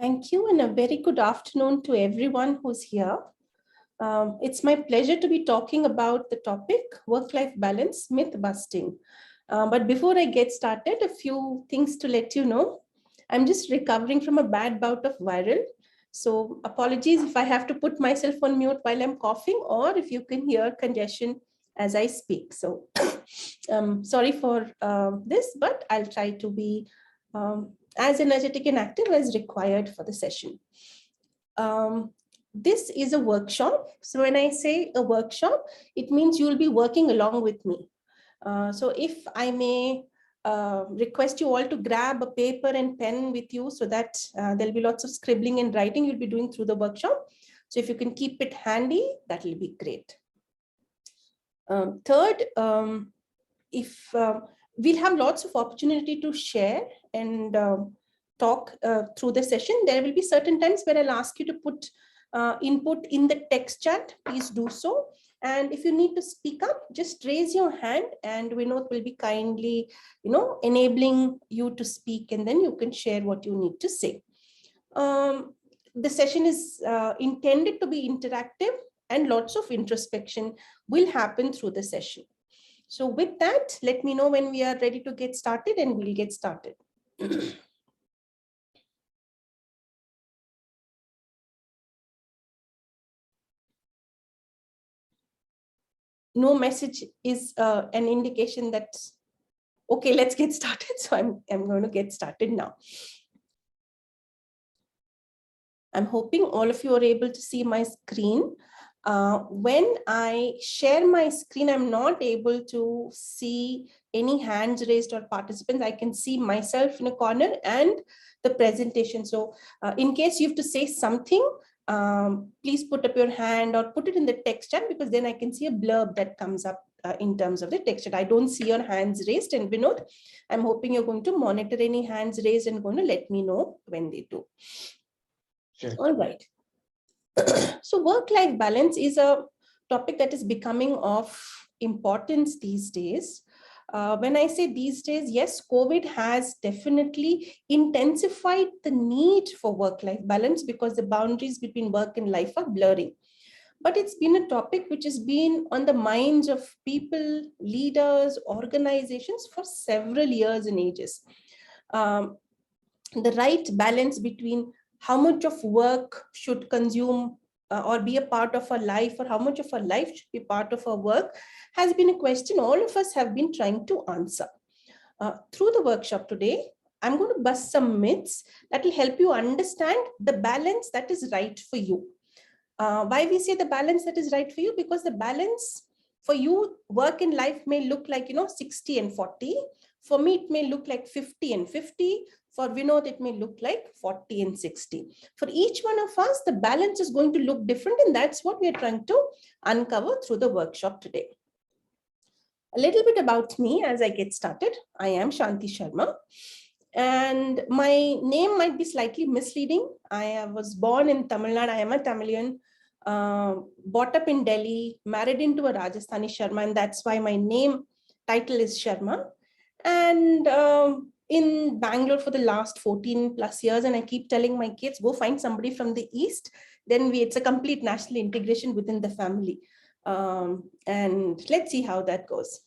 Thank you, and a very good afternoon to everyone who's here. It's my pleasure to be talking about the topic work-life balance, myth busting. But before I get started, a few things to let you know. I'm just recovering from a bad bout of viral. So apologies if I have to put myself on mute while I'm coughing, or if you can hear congestion as I speak. So sorry for this, but I'll try to be as energetic and active as required for the session. This is a workshop. So when I say a workshop, it means you'll be working along with me. So if I may request you all to grab a paper and pen with you so that there'll be lots of scribbling and writing you'll be doing through the workshop. So if you can keep it handy, that will be great. Third, we'll have lots of opportunity to share and talk through the session. There will be certain times where I'll ask you to put input in the text chat. Please do so. And if you need to speak up, just raise your hand and Vinod will be kindly, enabling you to speak, and then you can share what you need to say. The session is intended to be interactive, and lots of introspection will happen through the session. So with that, let me know when we are ready to get started, and we'll get started. No message is an indication that, okay, let's get started. So I'm going to get started now. I'm hoping all of you are able to see my screen. When I share my screen, I'm not able to see any hands raised or participants. I can see myself in a corner and the presentation. So in case you have to say something, please put up your hand or put it in the text chat, because then I can see a blurb that comes up in terms of the text chat. I don't see your hands raised. And Vinod, I'm hoping you're going to monitor any hands raised and going to let me know when they do. Sure. All right. So work-life balance is a topic that is becoming of importance these days. When I say these days, yes, COVID has definitely intensified the need for work-life balance because the boundaries between work and life are blurring. But it's been a topic which has been on the minds of people, leaders, organizations for several years and ages. The right balance between how much of work should consume or be a part of our life, or how much of our life should be part of our work, has been a question all of us have been trying to answer. Through the workshop today, I'm going to bust some myths that will help you understand the balance that is right for you. Why we say the balance that is right for you? Because the balance for you, work and life may look like, 60 and 40. For me, it may look like 50 and 50. For Vinod, it may look like 40 and 60. For each one of us, the balance is going to look different, and that's what we are trying to uncover through the workshop today. A little bit about me as I get started. I am Shanti Sharma, and my name might be slightly misleading. I was born in Tamil Nadu. I am a Tamilian, brought up in Delhi, married into a Rajasthani Sharma, and that's why my name title is Sharma. And in Bangalore for the last 14 plus years, and I keep telling my kids, go find somebody from the East, then it's a complete national integration within the family. And let's see how that goes.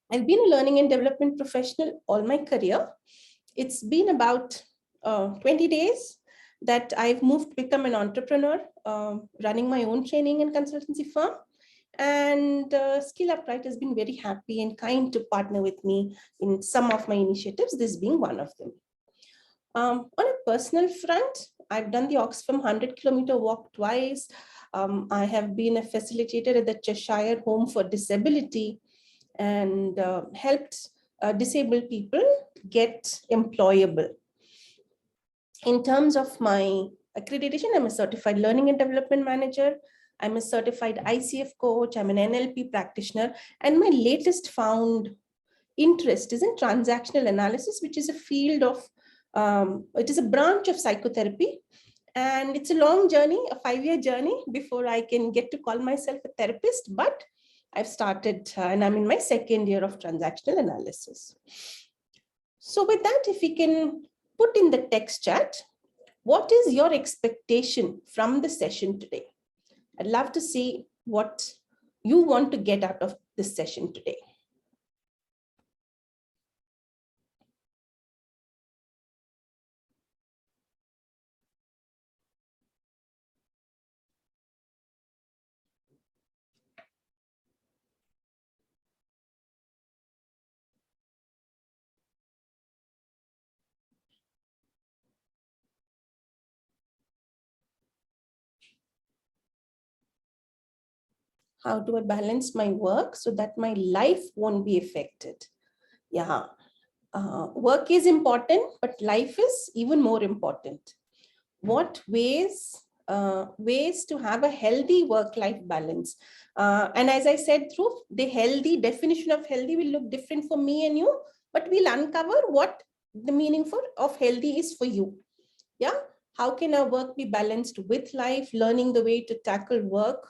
I've been a learning and development professional all my career. It's been about 20 days that I've moved to become an entrepreneur, running my own training and consultancy firm. And SkillUpRight has been very happy and kind to partner with me in some of my initiatives, this being one of them. On a personal front, I've done the Oxfam 100-kilometer walk twice. I have been a facilitator at the Cheshire Home for Disability and helped disabled people get employable. In terms of my accreditation, I'm a certified learning and development manager. I'm a certified ICF coach. I'm an NLP practitioner. And my latest found interest is in transactional analysis, which is a field of, it is a branch of psychotherapy. And it's a long journey, a 5-year journey before I can get to call myself a therapist. But I've started and I'm in my 2nd year of transactional analysis. So with that, if we can put in the text chat, What is your expectation from the session today? I'd love to see what you want to get out of this session today. How do I balance my work so that my life won't be affected? Yeah, work is important, but life is even more important. What ways to have a healthy work-life balance? And as I said, through the healthy definition of healthy will look different for me and you, but we'll uncover what the meaning of healthy is for you. Yeah, how can our work be balanced with life? Learning the way to tackle work.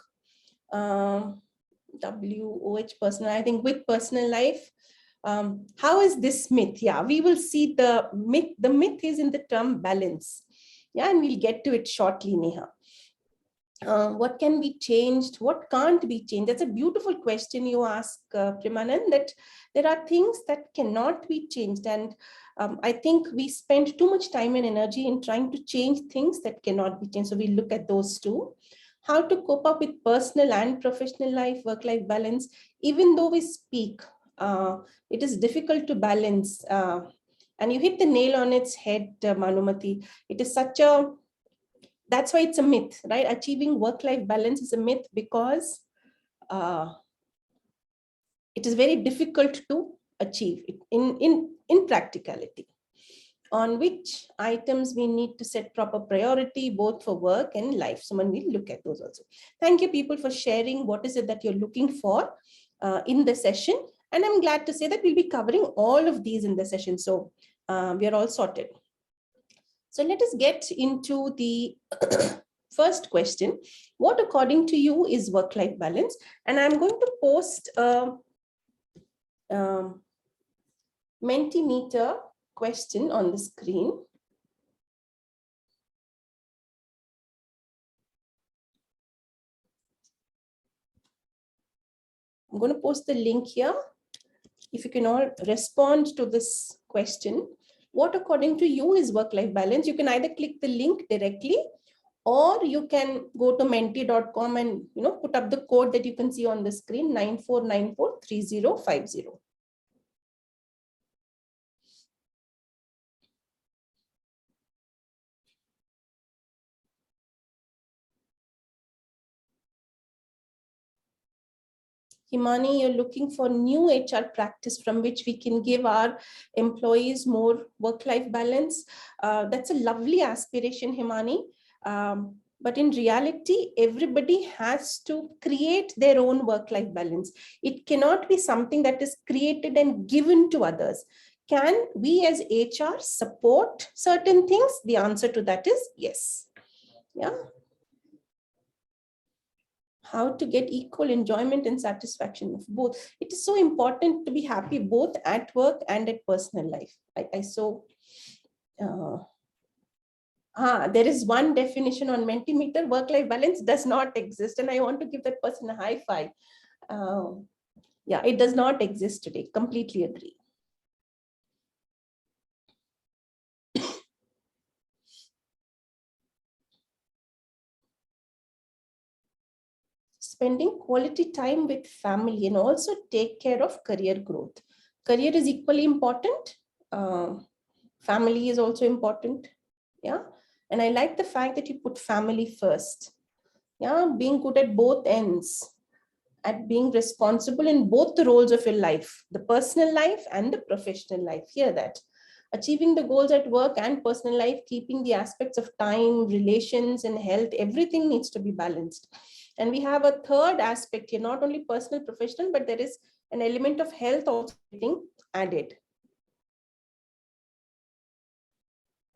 WOH personal, I think with personal life. How is this myth? Yeah, we will see the myth. The myth is in the term balance. Yeah, and we'll get to it shortly, Neha. What can be changed? What can't be changed? That's a beautiful question you ask, Primanan, that there are things that cannot be changed. And I think we spend too much time and energy in trying to change things that cannot be changed. So we look at those two. How to cope up with personal and professional life, work-life balance. Even though we speak, it is difficult to balance. And you hit the nail on its head, Manumati. It is such a That's why it's a myth, right? Achieving work-life balance is a myth because it is very difficult to achieve it in practicality. On which items we need to set proper priority, both for work and life. Someone will look at those also. Thank you, people, for sharing what is it that you're looking for in the session. And I'm glad to say that we'll be covering all of these in the session. So we are all sorted. So let us get into the first question. What, according to you, is work-life balance? And I'm going to post a Mentimeter question on the screen. I'm going to post the link here. If you can all respond to this question, what, according to you, is work-life balance? You can either click the link directly, or you can go to menti.com and put up the code that you can see on the screen, 94943050. Himani, you're looking for new HR practice from which we can give our employees more work-life balance. That's a lovely aspiration, Himani. But in reality, everybody has to create their own work-life balance. It cannot be something that is created and given to others. Can we as HR support certain things? The answer to that is yes. Yeah. How to get equal enjoyment and satisfaction of both. It is so important to be happy both at work and at personal life. There is one definition on Mentimeter: work-life balance does not exist, and I want to give that person a high five. Yeah, it does not exist today. Completely agree. Spending quality time with family and also take care of career growth. Career is equally important. Family is also important. Yeah. And I like the fact that you put family first. Yeah. Being good at both ends, at being responsible in both the roles of your life, the personal life and the professional life. Hear that. Achieving the goals at work and personal life, keeping the aspects of time, relations, and health, everything needs to be balanced. And we have a third aspect here, not only personal, professional, but there is an element of health also getting added.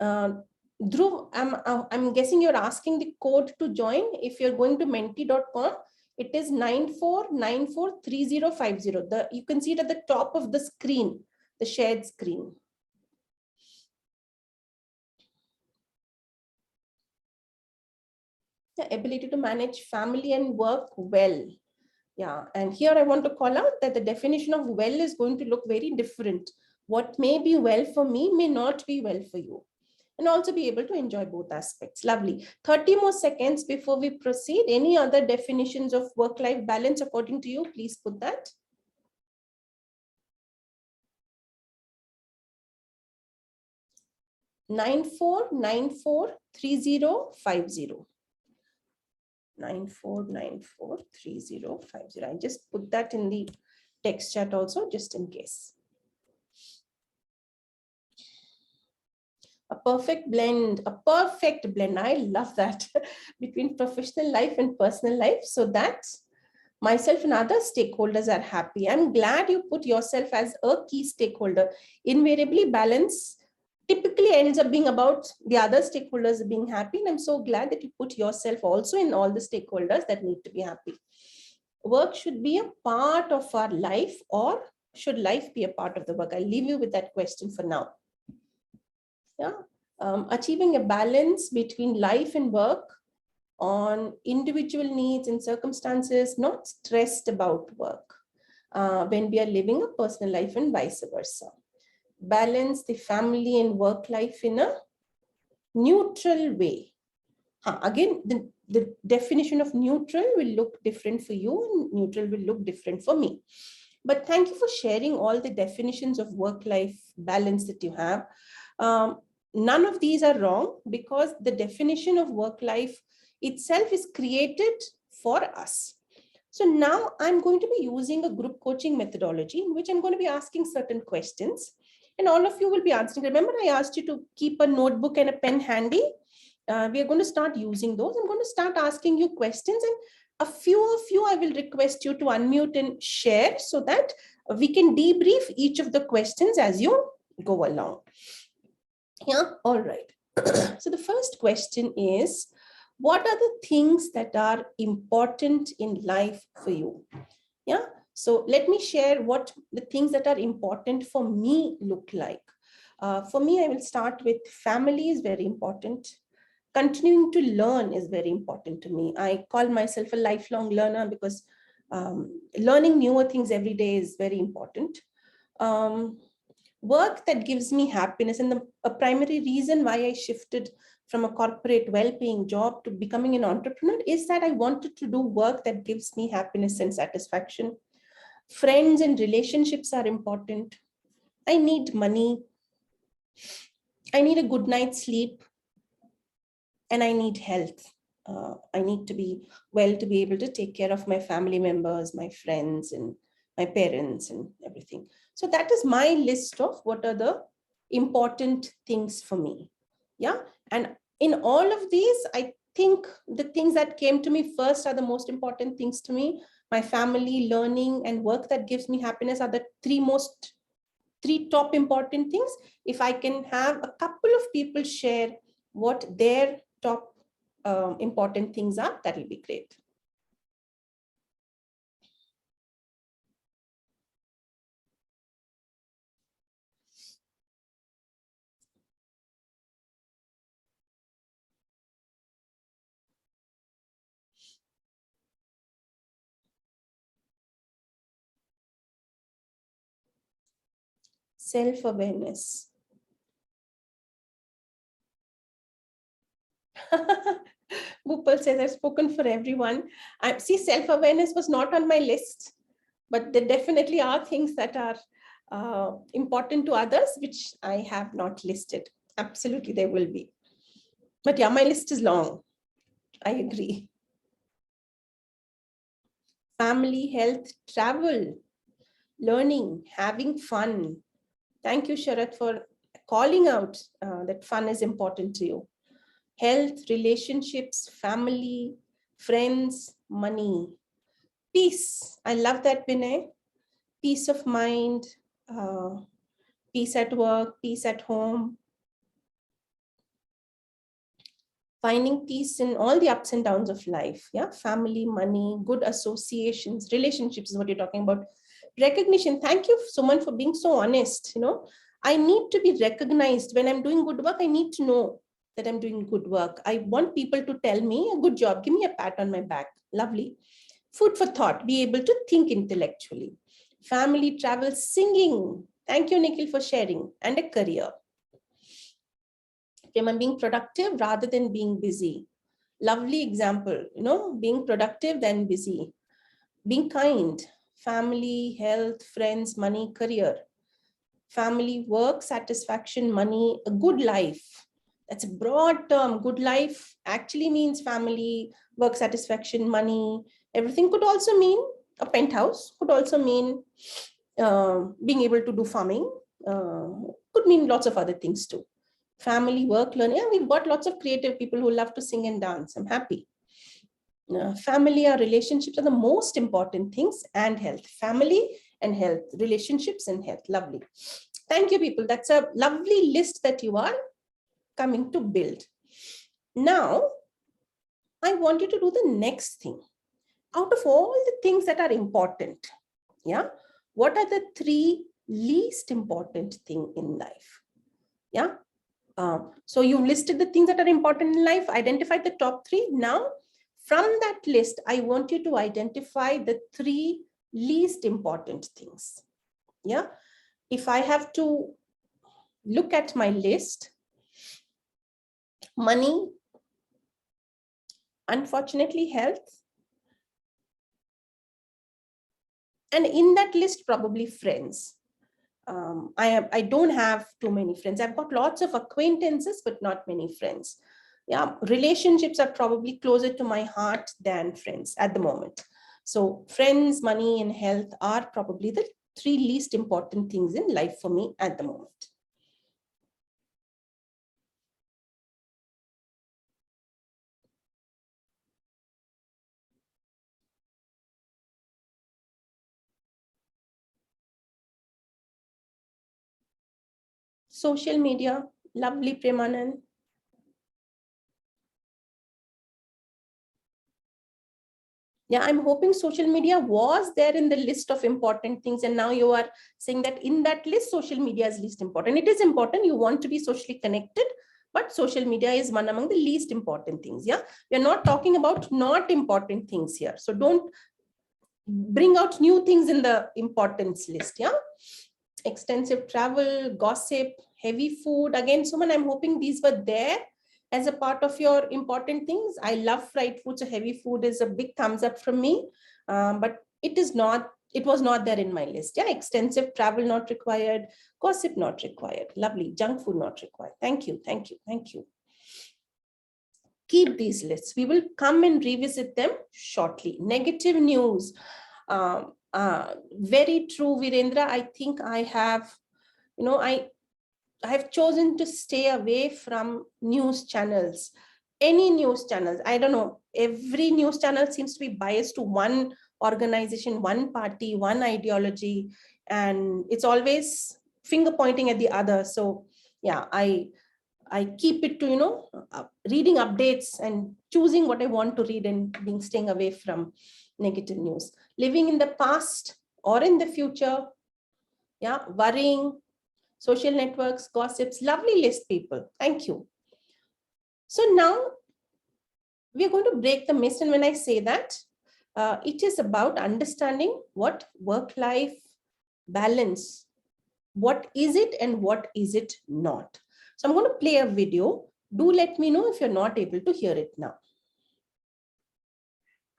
Dhruv, I'm guessing you're asking the code to join. If you're going to menti.com, it is 94943050. You can see it at the top of the screen, the shared screen. The ability to manage family and work well. Yeah, and here I want to call out that the definition of well is going to look very different. What may be well for me may not be well for you. And also be able to enjoy both aspects. Lovely. 30 more seconds before we proceed. Any other definitions of work-life balance according to you? Please put that. 94943050. 94943050. I just put that in the text chat also, just in case. A perfect blend. I love that between professional life and personal life, so that myself and other stakeholders are happy. I'm glad you put yourself as a key stakeholder. Invariably, balance typically ends up being about the other stakeholders being happy. And I'm so glad that you put yourself also in all the stakeholders that need to be happy. Work should be a part of our life, or should life be a part of the work? I'll leave you with that question for now. Yeah. Achieving a balance between life and work on individual needs and circumstances, not stressed about work when we are living a personal life, and vice versa. Balance the family and work life in a neutral way. Again, the definition of neutral will look different for you, and neutral will look different for me. But thank you for sharing all the definitions of work-life balance that you have. None of these are wrong, because the definition of work-life itself is created for us. So now I'm going to be using a group coaching methodology in which I'm going to be asking certain questions, and all of you will be answering. Remember, I asked you to keep a notebook and a pen handy. We are going to start using those. I'm going to start asking you questions, and a few of you, I will request you to unmute and share so that we can debrief each of the questions as you go along. Yeah, all right. So the first question is, what are the things that are important in life for you? Yeah, so let me share what the things that are important for me look like. For me, I will start with family is very important. Continuing to learn is very important to me. I call myself a lifelong learner because learning newer things every day is very important. Work that gives me happiness, and a primary reason why I shifted from a corporate well-paying job to becoming an entrepreneur is that I wanted to do work that gives me happiness and satisfaction. Friends and relationships are important. I need money. I need a good night's sleep. And I need health. I need to be well to be able to take care of my family members, my friends, and my parents and everything. So that is my list of what are the important things for me. Yeah. And in all of these, I think the things that came to me first are the most important things to me. My family, learning, and work that gives me happiness are the three top important things. If I can have a couple of people share what their top important things are, that will be great. Self-awareness. Bhupal says, I've spoken for everyone. See, self-awareness was not on my list, but there definitely are things that are important to others, which I have not listed. Absolutely, there will be. But yeah, my list is long. I agree. Family, health, travel, learning, having fun. Thank you, Sharat, for calling out that fun is important to you. Health, relationships, family, friends, money, peace. I love that, Vinay. Peace of mind, peace at work, peace at home. Finding peace in all the ups and downs of life. Yeah, family, money, good associations, relationships is what you're talking about. Recognition. Thank you, Suman, for being so honest. I need to be recognized when I'm doing good work. I need to know that I'm doing good work. I want people to tell me, a good job, give me a pat on my back. Lovely. Food for thought, be able to think intellectually. Family, travel, singing. Thank you, Nikhil, for sharing. And a career. I'm being productive rather than being busy. Lovely example, being productive than busy. Being kind, family, health, friends, money, career. Family, work, satisfaction, money, a good life. That's a broad term. Good life actually means family, work, satisfaction, money. Everything could also mean a penthouse, could also mean being able to do farming, could mean lots of other things too. Family, work, learning. Yeah, we've got lots of creative people who love to sing and dance. I'm happy. Family or relationships are the most important things, and health. Family and health, relationships and health. Lovely. Thank you, people. That's a lovely list that you are coming to build. Now, I want you to do the next thing. Out of all the things that are important, yeah, what are the 3 least important things in life? Yeah. So you listed the things that are important in life, identified the top 3. Now, from that list, I want you to identify the 3 least important things. Yeah. If I have to look at my list, money, unfortunately, health, and in that list, probably friends. I don't have too many friends. I've got lots of acquaintances, but not many friends. Yeah, relationships are probably closer to my heart than friends at the moment. So friends, money, and health are probably the 3 least important things in life for me at the moment. Social media, lovely Premanan. Yeah, I'm hoping social media was there in the list of important things. And now you are saying that in that list, social media is least important. It is important. You want to be socially connected, but social media is one among the least important things. Yeah, we're not talking about not important things here. So don't bring out new things in the importance list. Yeah, extensive travel, gossip, heavy food. Again, Suman, I'm hoping these were there as a part of your important things. I love fried food, so heavy food is a big thumbs up from me. But it was not there in my list. Yeah, extensive travel not required, gossip not required. Lovely, junk food not required. Thank you, thank you, thank you. Keep these lists. We will come and revisit them shortly. Negative news. Very true, Virendra. I think I have, I have chosen to stay away from news channels. Any news channels, I don't know, every news channel seems to be biased to one organization, one party, one ideology, and it's always finger pointing at the other. So yeah, I keep it to, reading updates and choosing what I want to read and staying away from negative news. Living in the past or in the future, yeah, worrying, social networks, gossips, lovely list, people. Thank you. So now we're going to break the myth. And when I say that, it is about understanding what work-life balance, what is it and what is it not. So I'm going to play a video. Do let me know if you're not able to hear it now.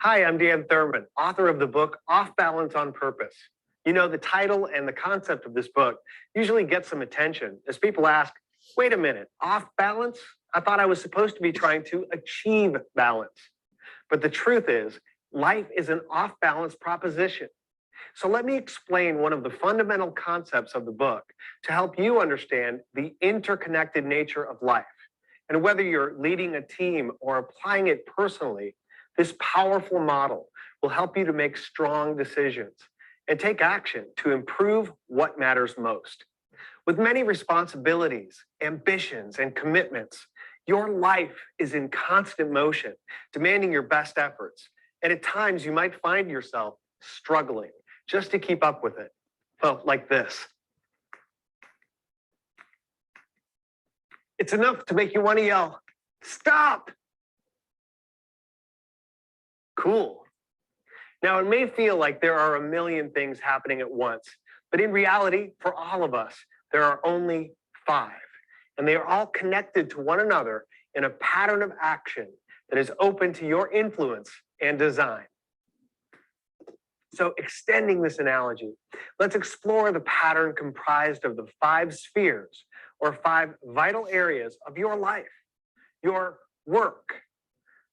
Hi, I'm Dan Thurman, author of the book Off Balance on Purpose. You know, the title and the concept of this book usually get some attention as people ask, wait a minute, off balance? I thought I was supposed to be trying to achieve balance. But the truth is, life is an off balance proposition. So let me explain one of the fundamental concepts of the book to help you understand the interconnected nature of life. And whether you're leading a team or applying it personally, this powerful model will help you to make strong decisions and take action to improve what matters most. With many responsibilities, ambitions, and commitments, your life is in constant motion, demanding your best efforts. And at times you might find yourself struggling just to keep up with it. Well, like this. It's enough to make you want to yell, Stop. Cool. Now, it may feel like there are a million things happening at once, but in reality, for all of us, there are only 5, and they are all connected to one another in a pattern of action that is open to your influence and design. So, extending this analogy, let's explore the pattern comprised of the 5 spheres or 5 vital areas of your life: your work,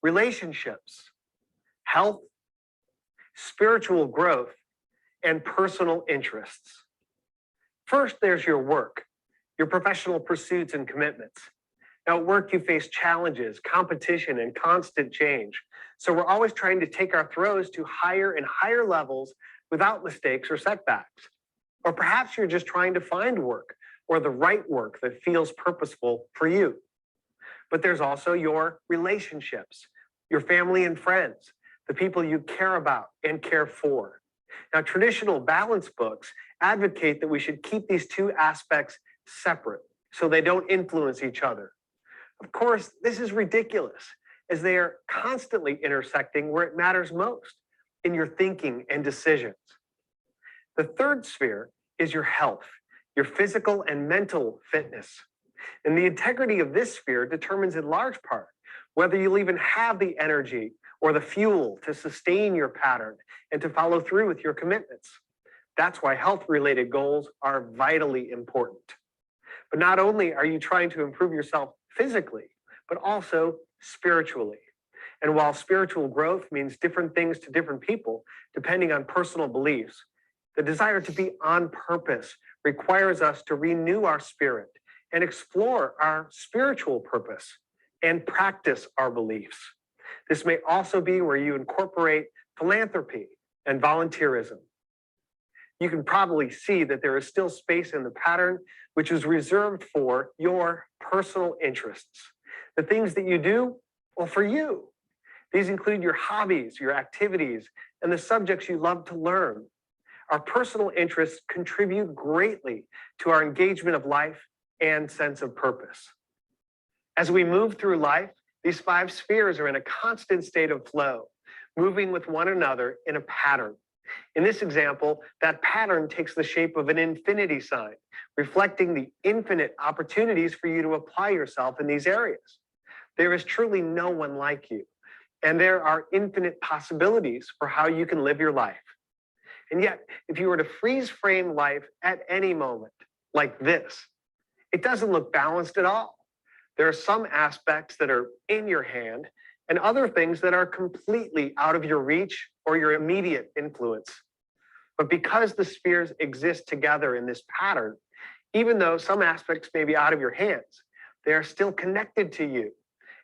relationships, health, spiritual growth, and personal interests. First, there's your work, your professional pursuits and commitments. Now, at work, you face challenges, competition, and constant change. So we're always trying to take our throws to higher and higher levels without mistakes or setbacks. Or perhaps you're just trying to find work or the right work that feels purposeful for you. But there's also your relationships, your family and friends, the people you care about and care for. Now, traditional balance books advocate that we should keep these 2 aspects separate so they don't influence each other. Of course, this is ridiculous, as they are constantly intersecting where it matters most, in your thinking and decisions. The third sphere is your health, your physical and mental fitness. And the integrity of this sphere determines in large part whether you'll even have the energy or the fuel to sustain your pattern and to follow through with your commitments. That's why health-related goals are vitally important. But not only are you trying to improve yourself physically, but also spiritually. And while spiritual growth means different things to different people, depending on personal beliefs, the desire to be on purpose requires us to renew our spirit and explore our spiritual purpose and practice our beliefs. This may also be where you incorporate philanthropy and volunteerism. You can probably see that there is still space in the pattern which is reserved for your personal interests, the things that you do, well, for you. These include your hobbies, your activities, and the subjects you love to learn. Our personal interests contribute greatly to our engagement of life and sense of purpose. As we move through life, these 5 spheres are in a constant state of flow, moving with one another in a pattern. In this example, that pattern takes the shape of an infinity sign, reflecting the infinite opportunities for you to apply yourself in these areas. There is truly no one like you, and there are infinite possibilities for how you can live your life. And yet, if you were to freeze frame life at any moment, like this, it doesn't look balanced at all. There are some aspects that are in your hand and other things that are completely out of your reach or your immediate influence. But because the spheres exist together in this pattern, even though some aspects may be out of your hands, they are still connected to you.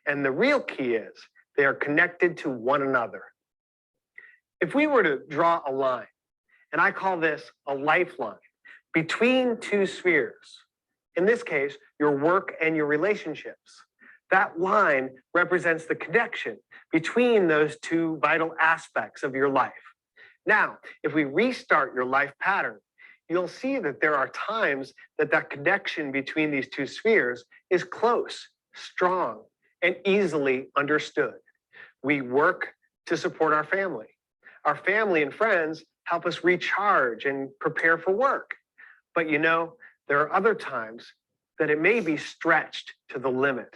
And the real key is they are connected to one another. If we were to draw a line, and I call this a lifeline, between 2 spheres, in this case, your work and your relationships, that line represents the connection between those 2 vital aspects of your life. Now, if we restart your life pattern, you'll see that there are times that that connection between these 2 spheres is close, strong, and easily understood. We work to support our family. Our family and friends help us recharge and prepare for work. But you know, there are other times that it may be stretched to the limit.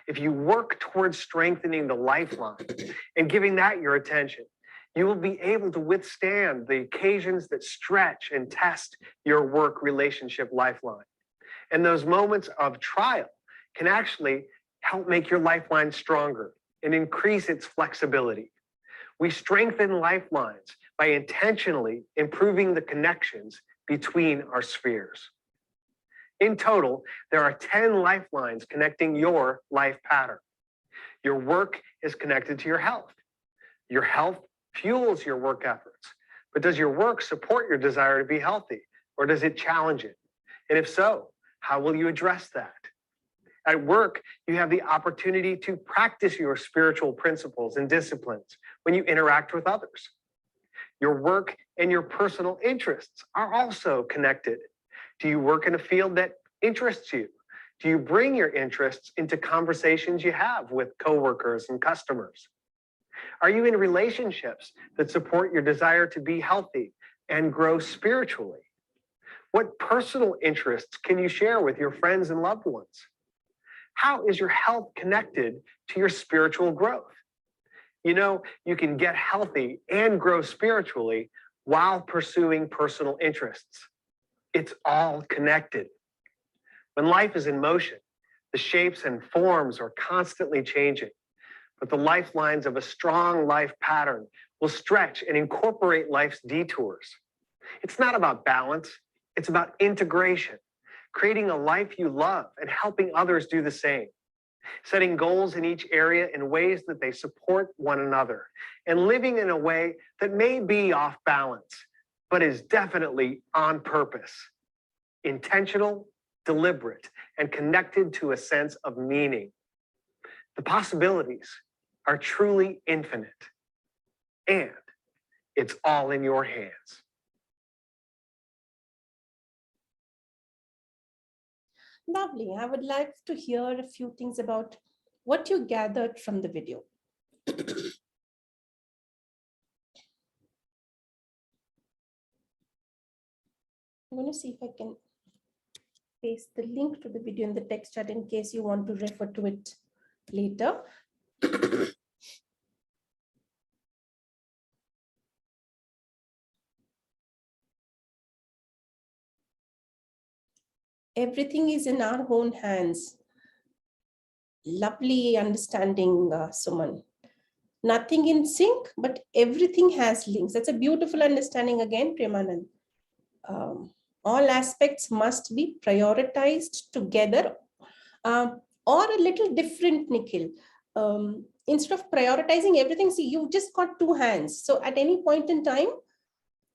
If you work towards strengthening the lifeline and giving that your attention, you will be able to withstand the occasions that stretch and test your work relationship lifeline. And those moments of trial can actually help make your lifeline stronger and increase its flexibility. We strengthen lifelines by intentionally improving the connections between our spheres. In total, there are 10 lifelines connecting your life pattern. Your work is connected to your health. Your health fuels your work efforts. But does your work support your desire to be healthy, or does it challenge it? And if so, how will you address that? At work, you have the opportunity to practice your spiritual principles and disciplines when you interact with others. Your work and your personal interests are also connected. Do you work in a field that interests you? Do you bring your interests into conversations you have with coworkers and customers? Are you in relationships that support your desire to be healthy and grow spiritually? What personal interests can you share with your friends and loved ones? How is your health connected to your spiritual growth? You know, you can get healthy and grow spiritually while pursuing personal interests. It's all connected. When life is in motion, the shapes and forms are constantly changing, but the lifelines of a strong life pattern will stretch and incorporate life's detours. It's not about balance, it's about integration, creating a life you love and helping others do the same, setting goals in each area in ways that they support one another, and living in a way that may be off balance, but is definitely on purpose, intentional, deliberate, and connected to a sense of meaning. The possibilities are truly infinite, and it's all in your hands. Lovely. I would like to hear a few things about what you gathered from the video. I'm going to see if I can paste the link to the video in the text chat in case you want to refer to it later. Everything is in our own hands. Lovely understanding, Suman. Nothing in sync, but everything has links. That's a beautiful understanding again, Premanand. All aspects must be prioritized together, or a little different, Nikhil. Instead of prioritizing everything, see, you've just got two hands. So at any point in time,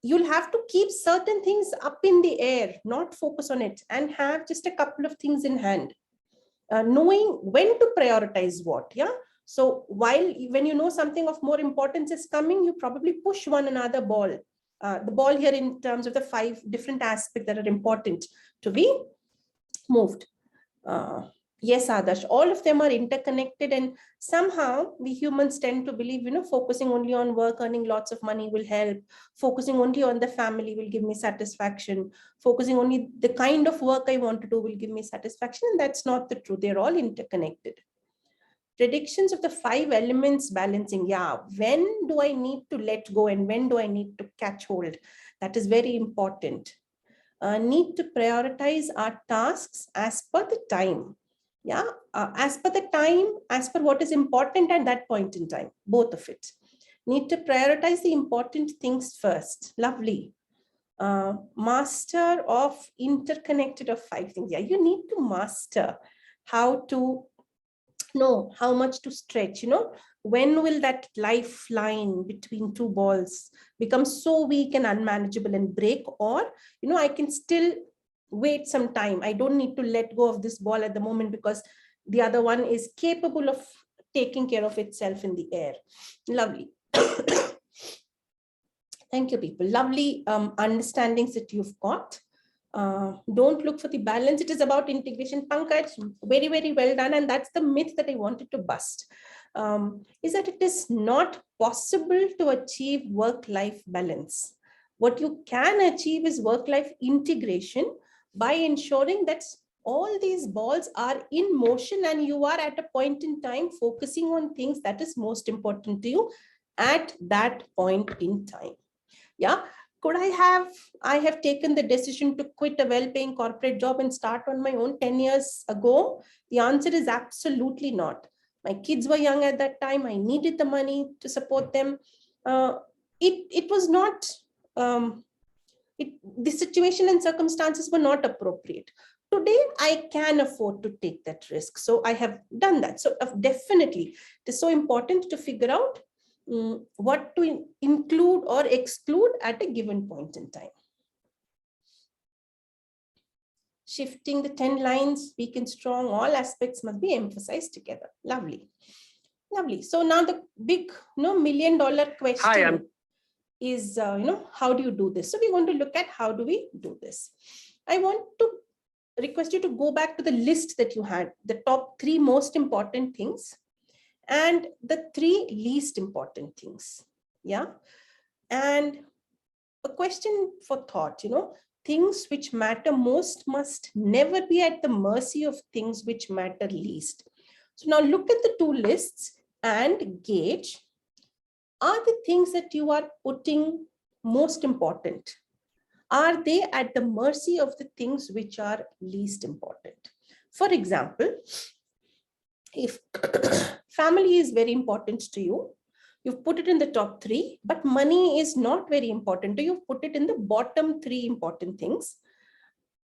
you'll have to keep certain things up in the air, not focus on it, and have just a couple of things in hand, knowing when to prioritize what. Yeah. So when you know something of more importance is coming, you probably push one another ball. The ball here in terms of the 5 different aspects that are important to be moved. Yes, Adarsh, all of them are interconnected, and somehow we humans tend to believe, focusing only on work, earning lots of money will help. Focusing only on the family will give me satisfaction. Focusing only the kind of work I want to do will give me satisfaction. And that's not the truth. They're all interconnected. Predictions of the 5 elements balancing. Yeah, when do I need to let go and when do I need to catch hold? That is very important. Need to prioritize our tasks as per the time. Yeah, as per the time, as per what is important at that point in time, both of it. Need to prioritize the important things first. Lovely. Master of interconnected of 5 things. Yeah, you need to master how to know how much to stretch. When will that lifeline between 2 balls become so weak and unmanageable and break, or I can still wait some time. I don't need to let go of this ball at the moment because the other one is capable of taking care of itself in the air. Lovely. Thank you, people. Lovely understandings that you've got. Don't look for the balance. It is about integration. Pankaj, very, very well done. And that's the myth that I wanted to bust, is that it is not possible to achieve work-life balance. What you can achieve is work-life integration by ensuring that all these balls are in motion and you are at a point in time focusing on things that is most important to you at that point in time. Yeah. Could I have taken the decision to quit a well-paying corporate job and start on my own 10 years ago? The answer is absolutely not. My kids were young at that time. I needed the money to support them. It was not, the situation and circumstances were not appropriate. Today, I can afford to take that risk. So I have done that. So definitely, it is so important to figure out what to include or exclude at a given point in time. Shifting the 10 lines, weak and strong, all aspects must be emphasized together. Lovely. Lovely. So now the big $1 million question is, how do you do this? So we're going to look at how do we do this. I want to request you to go back to the list that you had, the top 3 most important things and the 3 least important things. Yeah. And a question for thought, things which matter most must never be at the mercy of things which matter least. So now look at the 2 lists and gauge, are the things that you are putting most important? Are they at the mercy of the things which are least important? For example, if family is very important to you, you've put it in the top 3, but money is not very important to you, you've put it in the bottom 3 important things.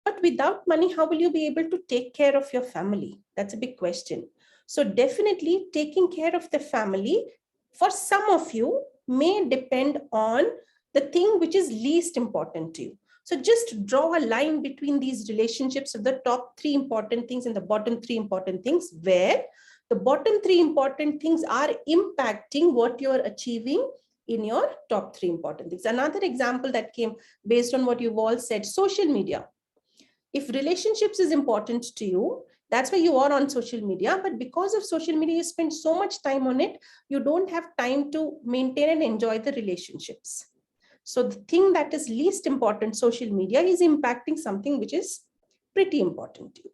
But without money, how will you be able to take care of your family? That's a big question. So definitely taking care of the family for some of you may depend on the thing which is least important to you. So just draw a line between these relationships of the top 3 important things and the bottom 3 important things, where the bottom 3 important things are impacting what you're achieving in your top 3 important things. Another example that came based on what you've all said, social media. If relationships is important to you, that's why you are on social media. But because of social media, you spend so much time on it, you don't have time to maintain and enjoy the relationships. So the thing that is least important, social media, is impacting something which is pretty important to you.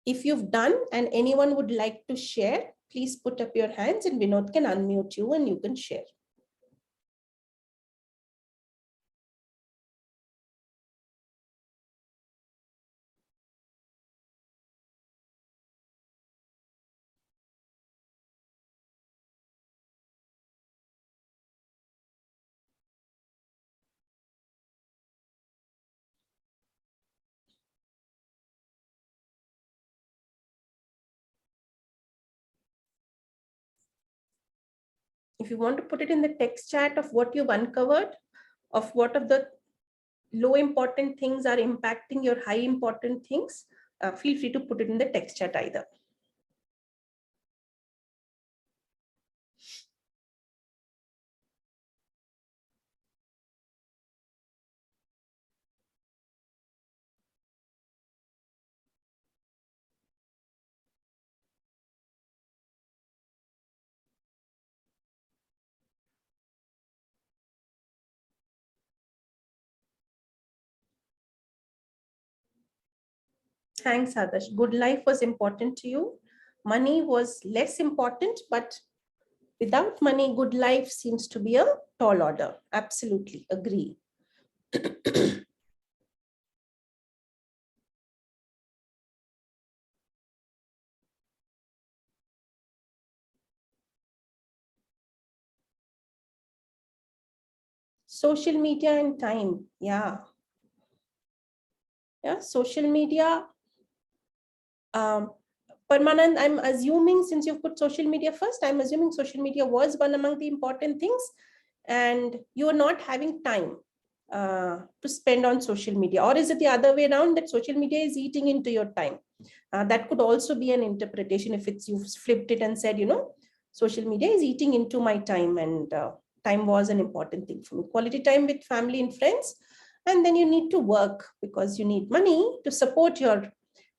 If you've done and anyone would like to share, please put up your hands and Vinod can unmute you and you can share. If you want to put it in the text chat of what you've uncovered, of what of the low important things are impacting your high important things, feel free to put it in the text chat either. Thanks, Adarsh. Good life was important to you. Money was less important, but without money, good life seems to be a tall order. Absolutely agree. Social media and time. Yeah. Yeah. Social media. Permanent, I'm assuming, since you've put social media first, I'm assuming social media was one among the important things and you are not having time to spend on social media. Or is it the other way around, that social media is eating into your time? That could also be an interpretation if it's you've flipped it and said, social media is eating into my time and time was an important thing for me. Quality time with family and friends. And then you need to work because you need money to support your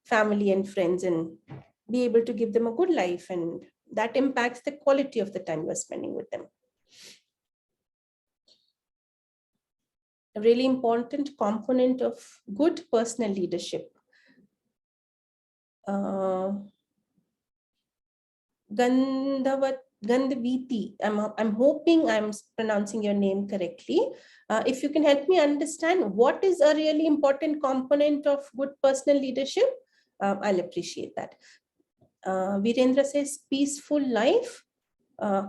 family and friends and be able to give them a good life, and that impacts the quality of the time you're spending with them. A really important component of good personal leadership. Gandhaviti, I'm hoping I'm pronouncing your name correctly. If you can help me understand what is a really important component of good personal leadership, I'll appreciate that. Virendra says peaceful life,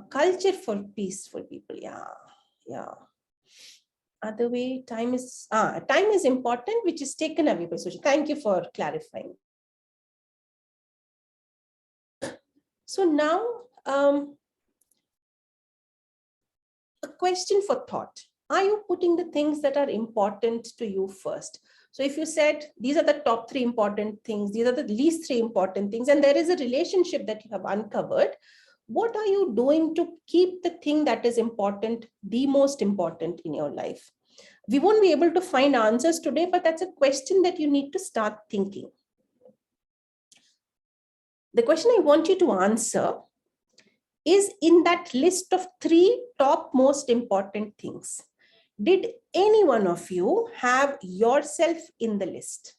culture for peaceful people. Yeah. Other way, time is important, which is taken away by social. Thank you for clarifying. So now, a question for thought. Are you putting the things that are important to you first? So if you said, these are the top 3 important things, these are the least 3 important things, and there is a relationship that you have uncovered, what are you doing to keep the thing that is important, the most important in your life? We won't be able to find answers today, but that's a question that you need to start thinking. The question I want you to answer is, in that list of 3 top most important things, did any one of you have yourself in the list?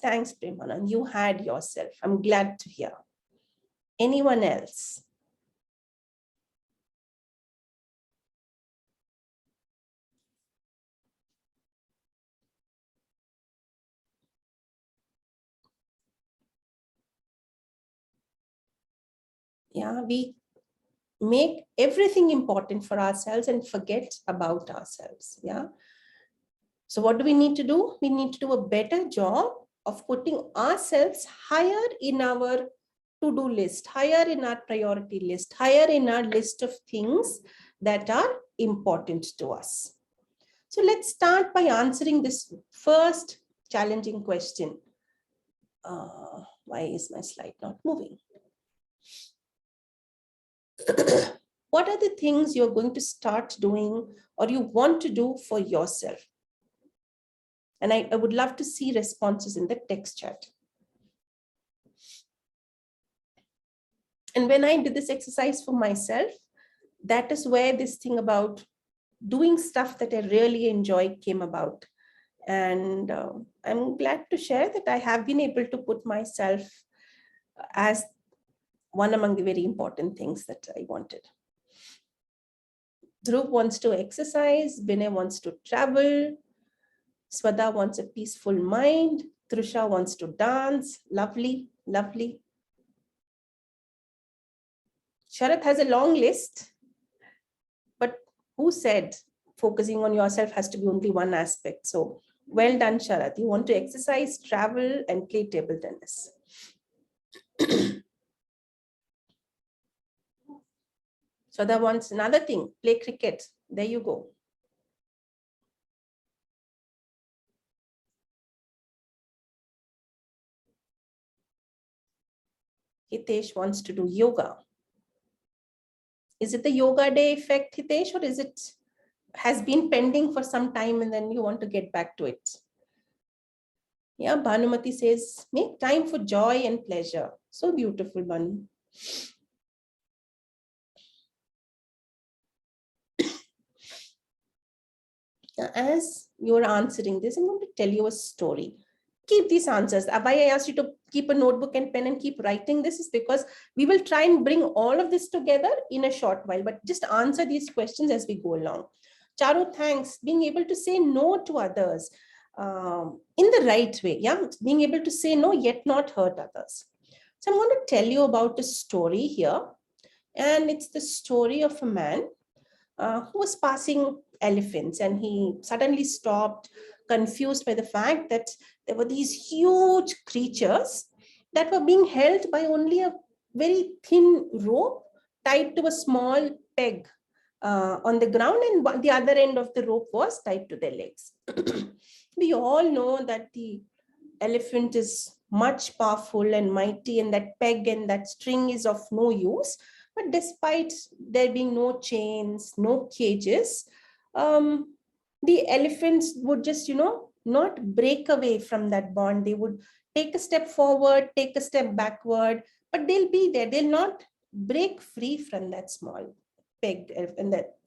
Thanks, Premanand. You had yourself. I'm glad to hear. Anyone else? Yeah, we make everything important for ourselves and forget about ourselves. Yeah. So what do we need to do? We need to do a better job of putting ourselves higher in our to-do list, higher in our priority list, higher in our list of things that are important to us. So let's start by answering this first challenging question. Why is my slide not moving? What are the things you're going to start doing or you want to do for yourself? And I would love to see responses in the text chat. And when I did this exercise for myself, that is where this thing about doing stuff that I really enjoy came about. And I'm glad to share that I have been able to put myself as one among the very important things that I wanted. Dhruv wants to exercise, Binay wants to travel, Swada wants a peaceful mind, Trusha wants to dance. Lovely, lovely. Sharath has a long list, but who said focusing on yourself has to be only one aspect? So well done, Sharath. You want to exercise, travel, and play table tennis. So that wants another thing, play cricket. There you go. Hitesh wants to do yoga. Is it the yoga day effect, Hitesh, or is it has been pending for some time and then you want to get back to it? Yeah, Bhanumati says, make time for joy and pleasure. So beautiful, Banu. As you're answering this, I'm going to tell you a story. Keep these answers. Why I asked you to keep a notebook and pen and keep writing this is because we will try and bring all of this together in a short while, but just answer these questions as we go along. Charu, thanks. Being able to say no to others in the right way. Yeah, being able to say no, yet not hurt others. So I'm going to tell you about a story here. And it's the story of a man who was passing elephants, and he suddenly stopped, confused by the fact that there were these huge creatures that were being held by only a very thin rope tied to a small peg on the ground, and the other end of the rope was tied to their legs. We all know that the elephant is much powerful and mighty, and that peg and that string is of no use. But despite there being no chains, no cages, the elephants would just, not break away from that bond. They would take a step forward, take a step backward, but they'll be there. They'll not break free from that small peg and that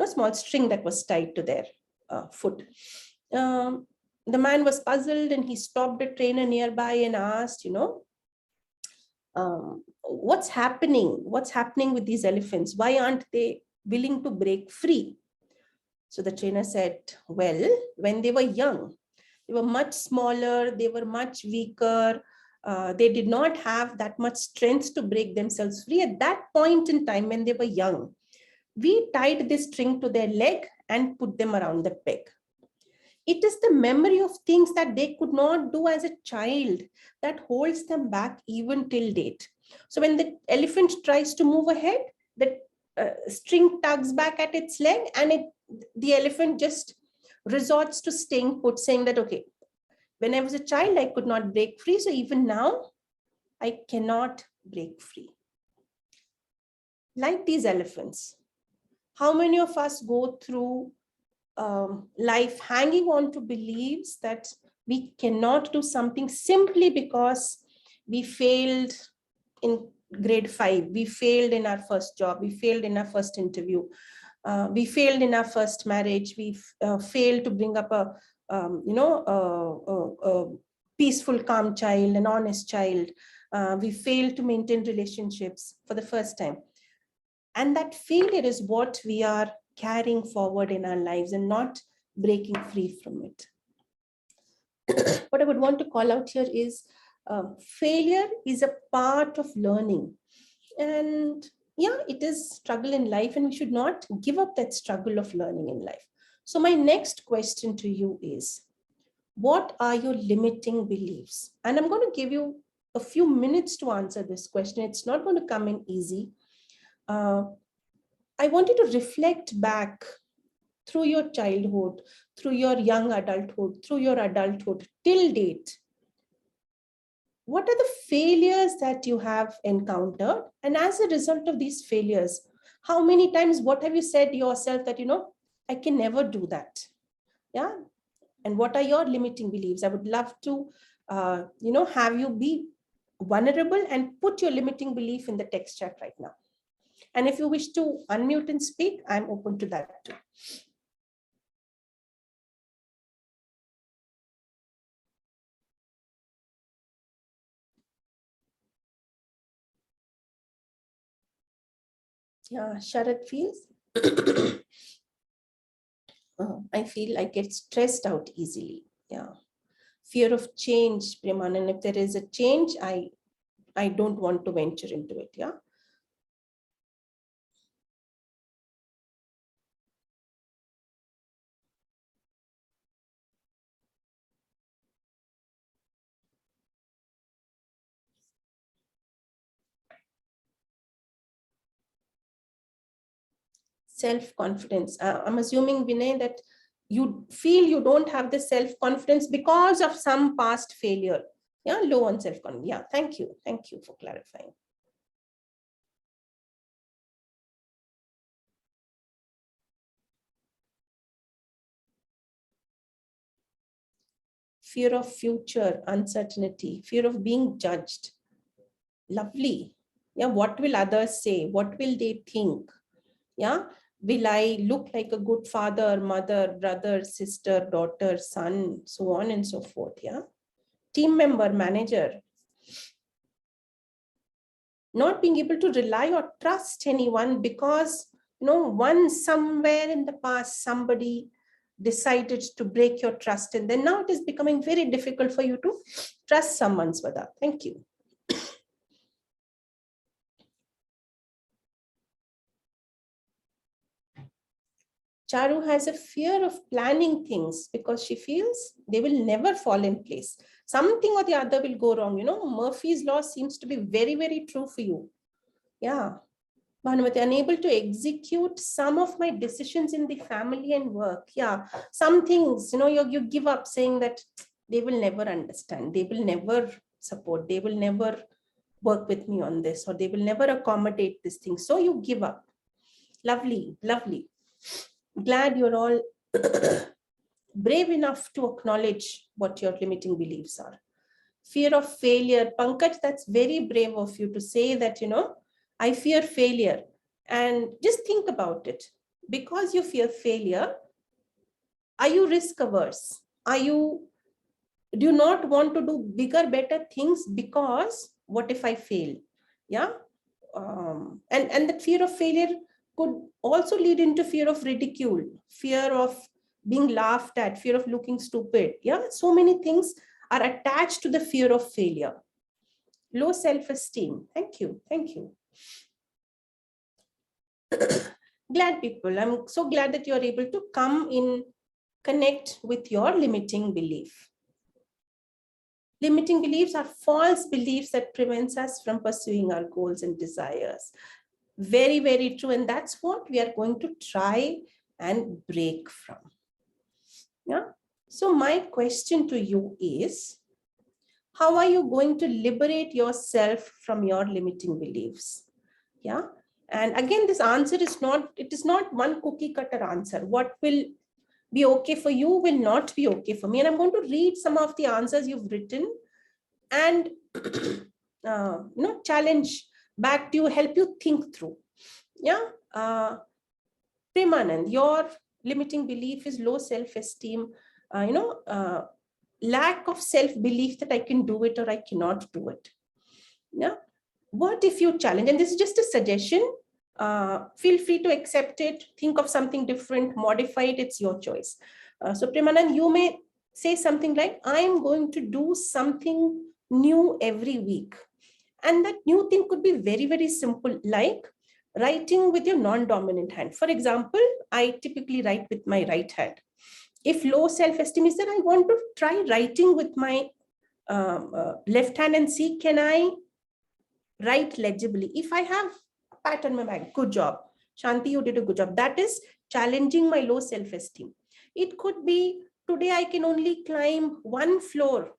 small string that was tied to their foot. The man was puzzled and he stopped a trainer nearby and asked, what's happening? What's happening with these elephants? Why aren't they willing to break free? So the trainer said, well, when they were young, they were much smaller, they were much weaker, they did not have that much strength to break themselves free. At that point in time when they were young, we tied this string to their leg and put them around the peg. It is the memory of things that they could not do as a child that holds them back even till date. So when the elephant tries to move ahead, the string tugs back at its leg, and the elephant just resorts to staying put, saying that, okay, when I was a child, I could not break free. So even now, I cannot break free. Like these elephants, how many of us go through life hanging on to beliefs that we cannot do something simply because we failed in grade 5, we failed in our first job, we failed in our first interview, we failed in our first marriage, we failed to bring up a peaceful, calm child, an honest child. We failed to maintain relationships for the first time. And that failure is what we are carrying forward in our lives and not breaking free from it. What I would want to call out here is failure is a part of learning. And yeah, it is struggle in life, and we should not give up that struggle of learning in life. So my next question to you is, what are your limiting beliefs? And I'm going to give you a few minutes to answer this question. It's not going to come in easy. I want you to reflect back through your childhood, through your young adulthood, through your adulthood till date. What are the failures that you have encountered? And as a result of these failures, how many times, what have you said to yourself that, I can never do that? Yeah. And what are your limiting beliefs? I would love to, have you be vulnerable and put your limiting belief in the text chat right now. And if you wish to unmute and speak, I'm open to that too. Yeah, Sharad feels. I feel I get stressed out easily. Yeah. Fear of change, Preman. If there is a change, I don't want to venture into it. Yeah. Self-confidence. I'm assuming, Vinay, that you feel you don't have the self-confidence because of some past failure. Yeah, low on self-confidence. Yeah, thank you. Thank you for clarifying. Fear of future, uncertainty, fear of being judged. Lovely. Yeah, what will others say? What will they think? Yeah, will I look like a good father, mother, brother, sister, daughter, son, so on and so forth? Yeah, team member, manager. Not being able to rely or trust anyone because, once somewhere in the past, somebody decided to break your trust, and then now it is becoming very difficult for you to trust someone, Swada. Thank you. Charu has a fear of planning things because she feels they will never fall in place. Something or the other will go wrong. Murphy's law seems to be very, very true for you. Yeah. Bhanumati, unable to execute some of my decisions in the family and work. Yeah. Some things, you give up saying that they will never understand. They will never support. They will never work with me on this, or they will never accommodate this thing. So you give up. Lovely, lovely. Glad you're all brave enough to acknowledge what your limiting beliefs are. Fear of failure. Pankaj, that's very brave of you to say that, I fear failure. And just think about it. Because you fear failure, are you risk averse? Do you not want to do bigger, better things because what if I fail? Yeah. And the fear of failure could also lead into fear of ridicule, fear of being laughed at, fear of looking stupid. Yeah, so many things are attached to the fear of failure. Low self-esteem. Thank you. Thank you. Glad people. I'm so glad that you're able to come in connect with your limiting belief. Limiting beliefs are false beliefs that prevents us from pursuing our goals and desires. Very, very true. And that's what we are going to try and break from. Yeah. So my question to you is, how are you going to liberate yourself from your limiting beliefs? Yeah. And again, this answer is not, it is not one cookie cutter answer. What will be okay for you will not be okay for me. And I'm going to read some of the answers you've written and challenge back to you, help you think through. Yeah. Premanand, your limiting belief is low self-esteem, lack of self-belief that I can do it or I cannot do it. Yeah. What if you challenge, and this is just a suggestion, feel free to accept it, think of something different, modify it, it's your choice. So Premanand, you may say something like, I'm going to do something new every week. And that new thing could be very, very simple, like writing with your non-dominant hand. For example, I typically write with my right hand. If low self-esteem is that I want to try writing with my left hand and see, can I write legibly? If I have a pat on my back, good job. Shanti, you did a good job. That is challenging my low self-esteem. It could be, today I can only climb one floor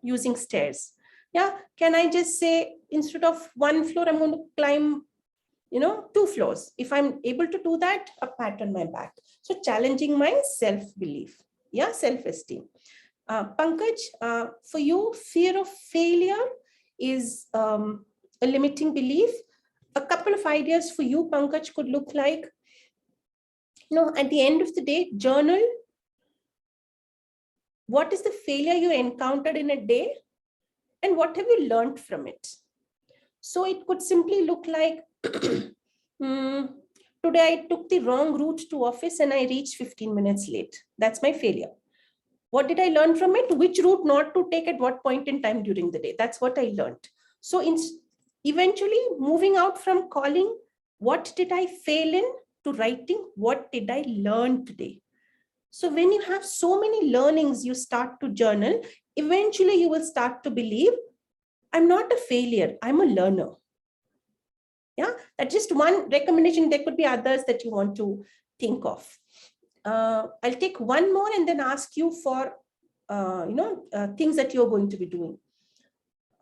using stairs. Yeah, can I just say, instead of one floor, I'm going to climb 2 floors. If I'm able to do that, a pat on my back. So challenging my self-belief, yeah, self-esteem. Pankaj, for you, fear of failure is a limiting belief. A couple of ideas for you, Pankaj, could look like, at the end of the day, journal. What is the failure you encountered in a day? And what have you learned from it? So it could simply look like, today I took the wrong route to office and I reached 15 minutes late. That's my failure. What did I learn from it? Which route not to take at what point in time during the day? That's what I learned. So eventually moving out from calling, what did I fail in, to writing, what did I learn today? So when you have so many learnings, you start to journal, eventually you will start to believe, I'm not a failure, I'm a learner. Yeah, that's just one recommendation. There could be others that you want to think of. I'll take one more and then ask you for, things that you're going to be doing.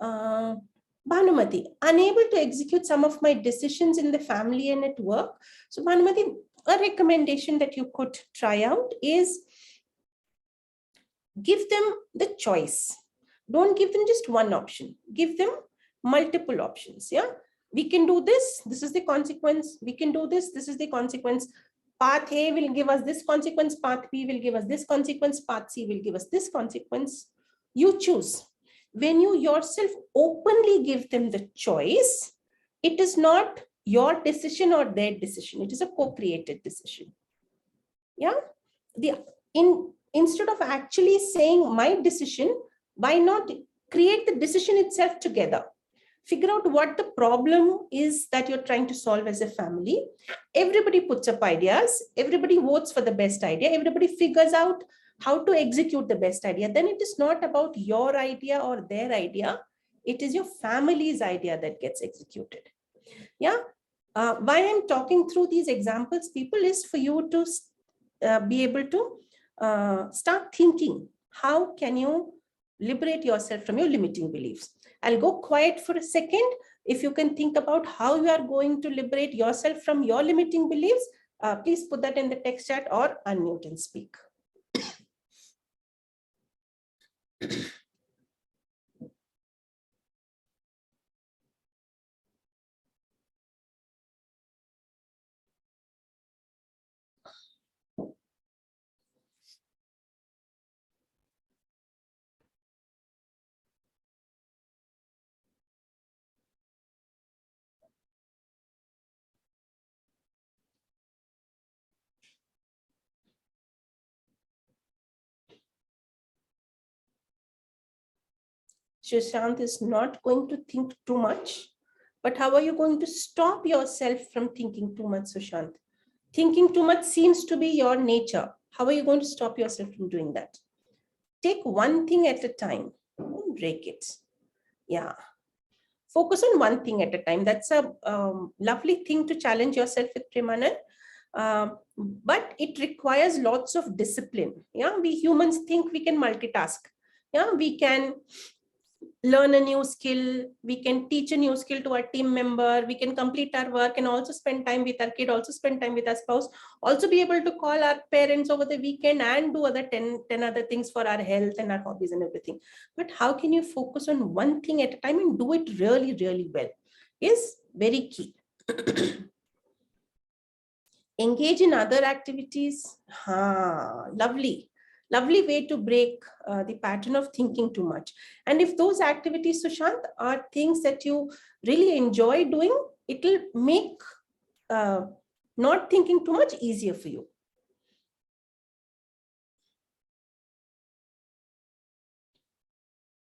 Bhanumati, unable to execute some of my decisions in the family and at work. So Bhanumati, a recommendation that you could try out is give them the choice. Don't give them just one option. Give them multiple options. Yeah, we can do this. This is the consequence. We can do this. This is the consequence. Path A will give us this consequence. Path B will give us this consequence. Path C will give us this consequence. You choose. When you yourself openly give them the choice, it is not your decision or their decision. It is a co-created decision. Yeah. Instead of actually saying my decision, why not create the decision itself together? Figure out what the problem is that you're trying to solve as a family. Everybody puts up ideas. Everybody votes for the best idea. Everybody figures out how to execute the best idea. Then it is not about your idea or their idea. It is your family's idea that gets executed. Yeah. Why I'm talking through these examples, people, is for you to be able to start thinking, how can you liberate yourself from your limiting beliefs? I'll go quiet for a second. If you can think about how you are going to liberate yourself from your limiting beliefs, please put that in the text chat or unmute and speak. Shashant is not going to think too much, but how are you going to stop yourself from thinking too much, Sushant? Thinking too much seems to be your nature. How are you going to stop yourself from doing that? Take one thing at a time. Don't break it. Yeah. Focus on one thing at a time. That's a lovely thing to challenge yourself with, Premanan. But it requires lots of discipline. Yeah, we humans think we can multitask. Yeah, we can learn a new skill, we can teach a new skill to our team member, we can complete our work and also spend time with our kid, also spend time with our spouse, also be able to call our parents over the weekend and do other 10 other things for our health and our hobbies and everything. But how can you focus on one thing at a time and do it really, really well is very key. Engage in other activities. Lovely way to break the pattern of thinking too much. And if those activities, Sushant, are things that you really enjoy doing, it will make not thinking too much easier for you.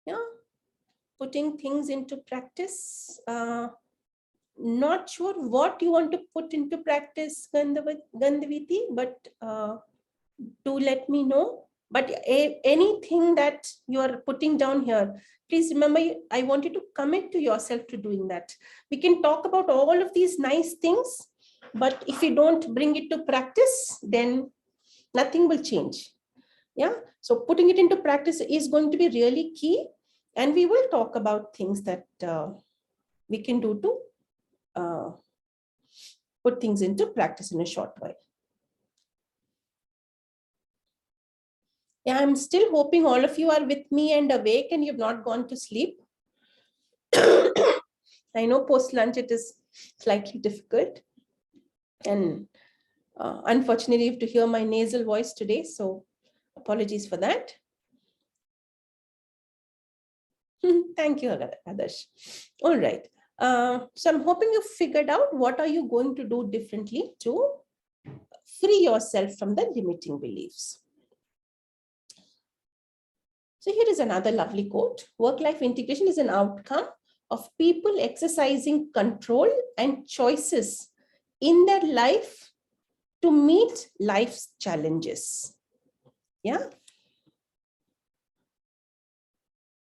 Yeah, putting things into practice. Not sure what you want to put into practice, Gandhaviti, but do let me know. But anything that you are putting down here, please remember, I want you to commit to yourself to doing that. We can talk about all of these nice things, but if you don't bring it to practice, then nothing will change. Yeah, so putting it into practice is going to be really key. And we will talk about things that we can do to put things into practice in a short while. Yeah, I'm still hoping all of you are with me and awake and you've not gone to sleep. I know post-lunch it is slightly difficult. And unfortunately, you have to hear my nasal voice today. So apologies for that. Thank you, Adarsh. All right. So I'm hoping you figured out what are you going to do differently to free yourself from the limiting beliefs. So here is another lovely quote. Work-life integration is an outcome of people exercising control and choices in their life to meet life's challenges. Yeah.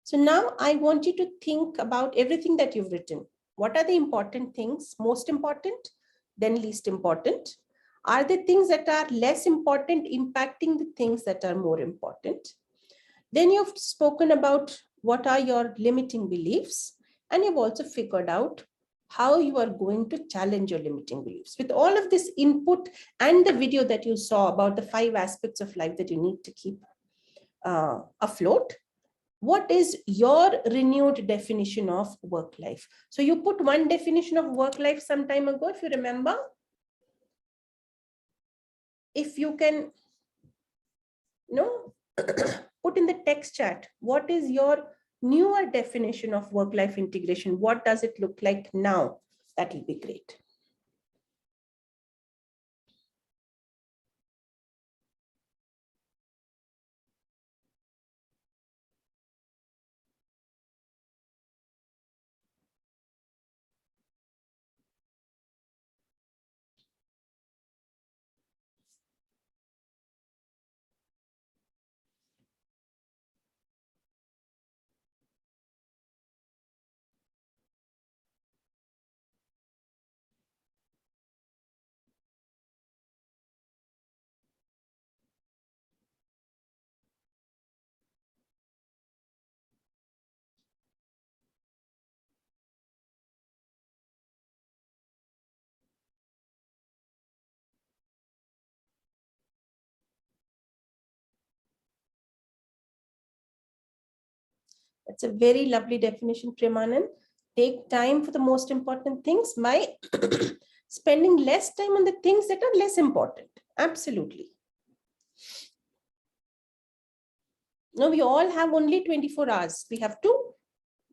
So now I want you to think about everything that you've written. What are the important things? Most important, then least important. Are the things that are less important impacting the things that are more important? Then you've spoken about what are your limiting beliefs, and you've also figured out how you are going to challenge your limiting beliefs. With all of this input and the video that you saw about the 5 aspects of life that you need to keep afloat, what is your renewed definition of work life? So you put one definition of work life some time ago, if you remember. If you can, put in the text chat, what is your newer definition of work-life integration? What does it look like now? That will be great. That's a very lovely definition, Premanan. Take time for the most important things by spending less time on the things that are less important. Absolutely. Now we all have only 24 hours. We have to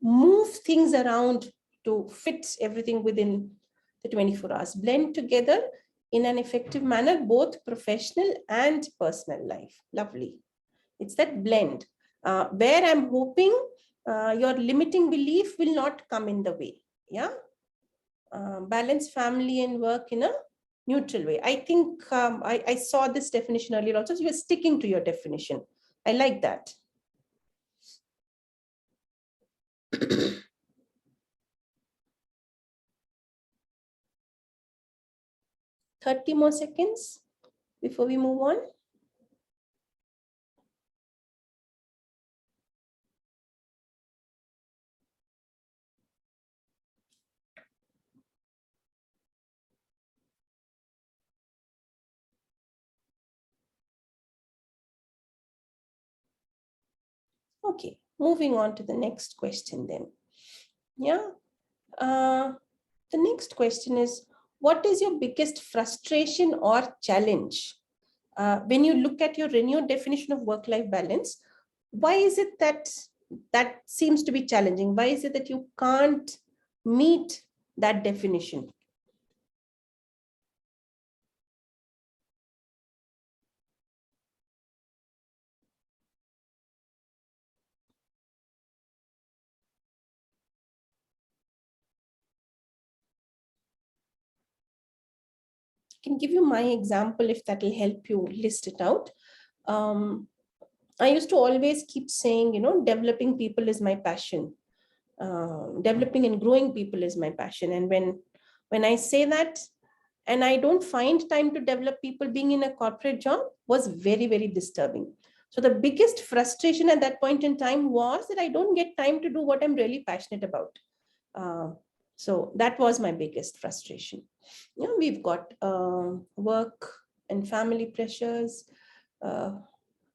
move things around to fit everything within the 24 hours. Blend together in an effective manner, both professional and personal life. Lovely. It's that blend where I'm hoping your limiting belief will not come in the way. Yeah. Balance family and work in a Neutral way. I think I saw this definition earlier also. So you're sticking to your definition. I like that. 30 more seconds before we move on. Okay, moving on to the next question then. Yeah. The next question is, what is your biggest frustration or challenge? When you look at your renewed definition of work-life balance, why is it that that seems to be challenging? Why is it that you can't meet that definition? I can give you my example if that will help you list it out. I used to always keep saying, developing people is my passion. Developing and growing people is my passion. And when I say that, and I don't find time to develop people, being in a corporate job was very, very disturbing. So the biggest frustration at that point in time was that I don't get time to do what I'm really passionate about. So that was my biggest frustration. We've got work and family pressures,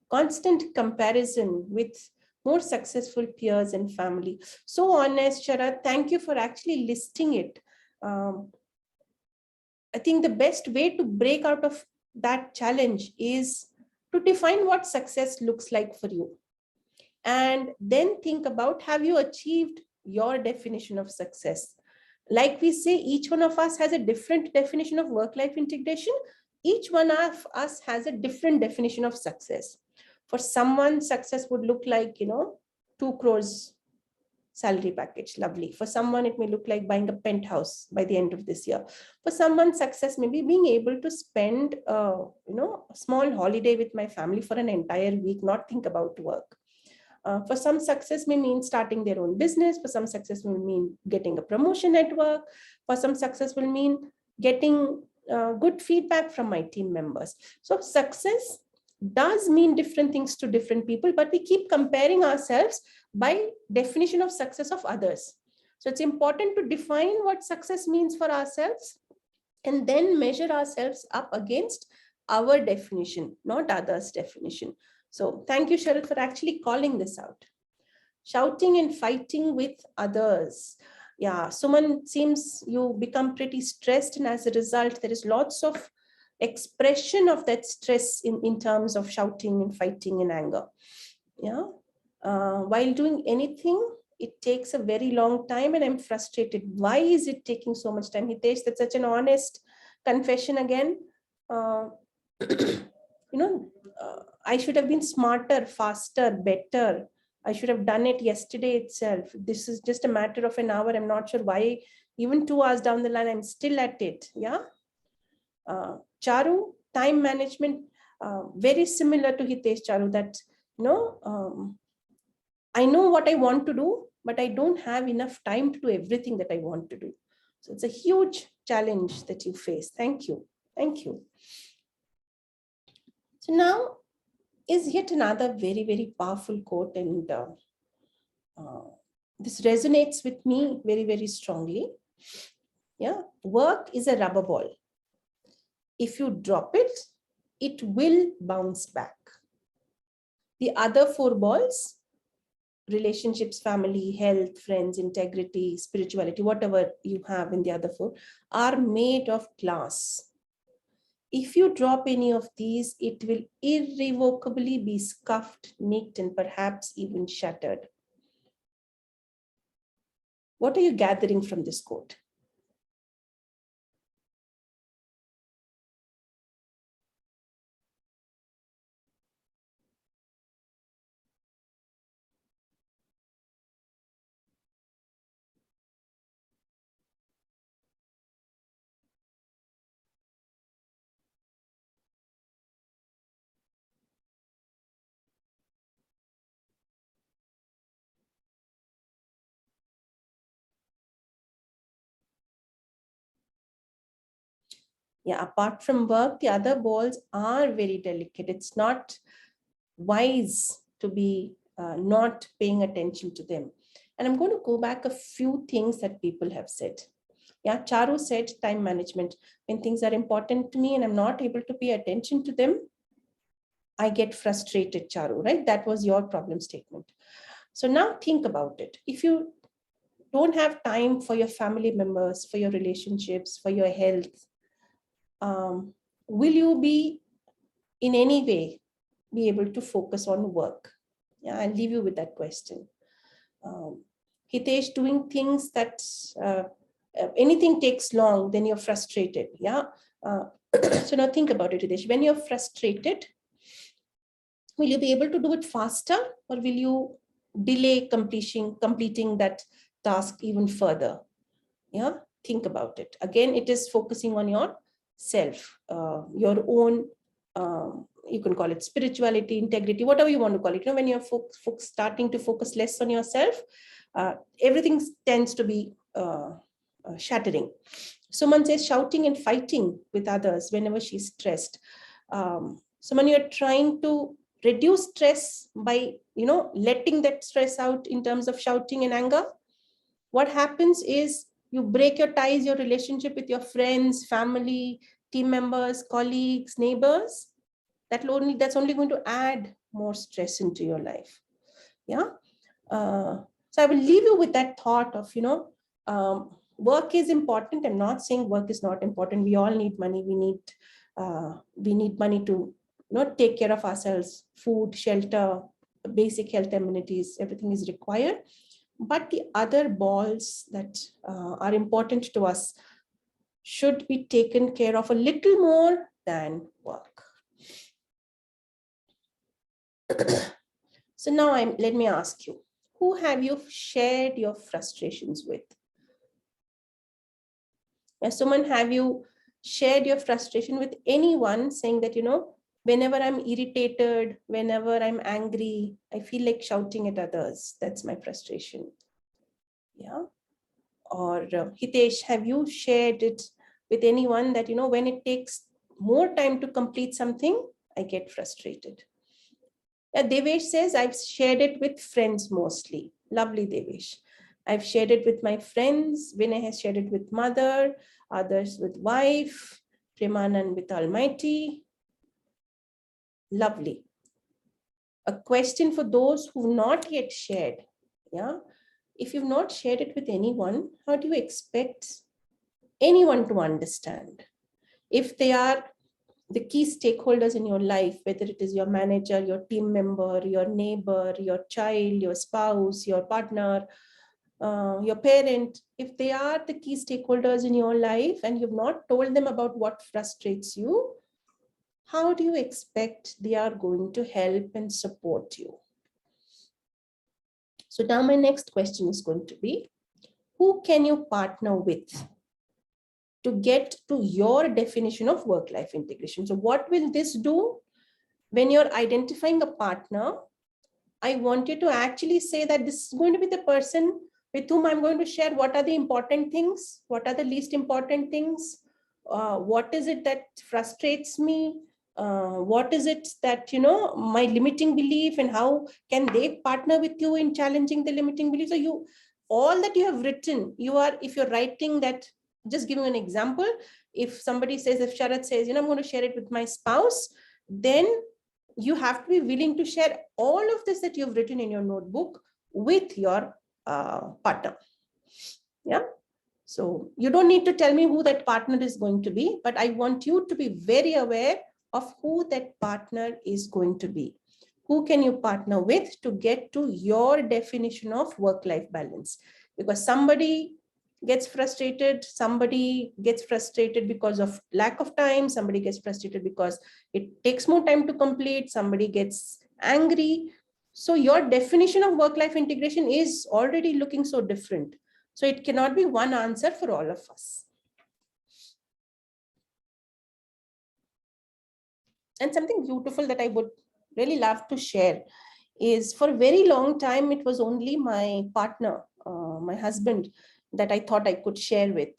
constant comparison with more successful peers and family. So honest, Sharad, thank you for actually listing it. I think the best way to break out of that challenge is to define what success looks like for you. And then think about, have you achieved your definition of success? Like we say, each one of us has a different definition of work-life integration. Each one of us has a different definition of success. For someone, success would look like, 2 crores salary package. Lovely. For someone, it may look like buying a penthouse by the end of this year. For someone, success may be being able to spend, a small holiday with my family for an entire week, not think about work. For some, success may mean starting their own business. For some, success will mean getting a promotion at work. For some, success will mean getting good feedback from my team members. So success does mean different things to different people, but we keep comparing ourselves by definition of success of others. So it's important to define what success means for ourselves and then measure ourselves up against our definition, not others' definition. So thank you, Sharad, for actually calling this out. Shouting and fighting with others. Yeah, Suman, seems you become pretty stressed, and as a result, there is lots of expression of that stress in terms of shouting and fighting and anger. Yeah. While doing anything, it takes a very long time and I'm frustrated. Why is it taking so much time? Hitesh, that's such an honest confession again. I should have been smarter, faster, better. I should have done it yesterday itself. This is just a matter of an hour. I'm not sure why even 2 hours down the line, I'm still at it. Yeah. Charu, time management, very similar to Hitesh, Charu, that, I know what I want to do, but I don't have enough time to do everything that I want to do. So it's a huge challenge that you face. Thank you. Thank you. So now is yet another very, very powerful quote, and this resonates with me very, very strongly. Yeah, work is a rubber ball. If you drop it, it will bounce back. The other 4 balls, relationships, family, health, friends, integrity, spirituality, whatever you have in the other 4, are made of glass. If you drop any of these, it will irrevocably be scuffed, nicked, and perhaps even shattered. What are you gathering from this quote? Yeah, apart from work, the other balls are very delicate. It's not wise to be not paying attention to them. And I'm going to go back a few things that people have said. Yeah, Charu said time management. When things are important to me and I'm not able to pay attention to them, I get frustrated, Charu, right? That was your problem statement. So now think about it. If you don't have time for your family members, for your relationships, for your health, will you be in any way be able to focus on work? Yeah, I'll leave you with that question. Hitesh, doing things that anything takes long, then you're frustrated. Yeah. So now think about it, Hitesh. When you're frustrated, will you be able to do it faster, or will you delay completing that task even further? Yeah, think about it. Again, it is focusing on your self, your own, you can call it spirituality, integrity, whatever you want to call it. You know, when you're starting to focus less on yourself, everything tends to be shattering. Someone says shouting and fighting with others whenever she's stressed. Someone, you're trying to reduce stress by, letting that stress out in terms of shouting and anger. What happens is you break your ties, your relationship with your friends, family, team members, colleagues, neighbors. That's only going to add more stress into your life. Yeah. So I will leave you with that thought of, work is important. I'm not saying work is not important. We all need money. We need money to, take care of ourselves, food, shelter, basic health amenities, everything is required. But the other balls that are important to us should be taken care of a little more than work. So now let me ask you, who have you shared your frustrations with? Someone, have you shared your frustration with anyone, saying that, whenever I'm irritated, whenever I'm angry, I feel like shouting at others. That's my frustration. Yeah. Or Hitesh, have you shared it with anyone that, when it takes more time to complete something, I get frustrated? Devesh says, I've shared it with friends mostly. Lovely, Devesh. I've shared it with my friends. Vinay has shared it with mother, others with wife, Premanand with Almighty. Lovely. A question for those who've not yet shared. Yeah. If you've not shared it with anyone, how do you expect anyone to understand? If they are the key stakeholders in your life, whether it is your manager, your team member, your neighbor, your child, your spouse, your partner, your parent, if they are the key stakeholders in your life and you've not told them about what frustrates you, how do you expect they are going to help and support you? So now my next question is going to be, who can you partner with to get to your definition of work-life integration? So what will this do? When you're identifying a partner, I want you to actually say that this is going to be the person with whom I'm going to share what are the important things, what are the least important things, what is it that frustrates me, what is it that, my limiting belief, and how can they partner with you in challenging the limiting belief. So all that you have written, if you're writing that, just giving an example, if Sharat says, I'm going to share it with my spouse, then you have to be willing to share all of this that you've written in your notebook with your partner. Yeah. So you don't need to tell me who that partner is going to be, but I want you to be very aware of who that partner is going to be. Who can you partner with to get to your definition of work-life balance? Because somebody gets frustrated because of lack of time, somebody gets frustrated because it takes more time to complete, somebody gets angry. So your definition of work-life integration is already looking so different. So it cannot be one answer for all of us. And something beautiful that I would really love to share is, for a very long time, it was only my partner, my husband, that I thought I could share with.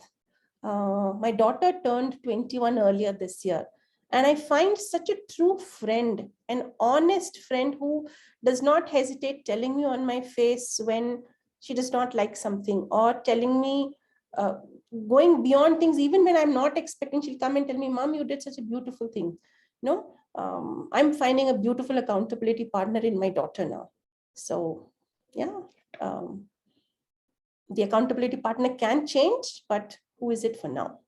My daughter turned 21 earlier this year. And I find such a true friend, an honest friend who does not hesitate telling me on my face when she does not like something, or telling me, uh, going beyond things, even when I'm not expecting. She'll come and tell me, Mom, you did such a beautiful thing. I'm finding a beautiful accountability partner in my daughter now. So, yeah, the accountability partner can change, but who is it for now?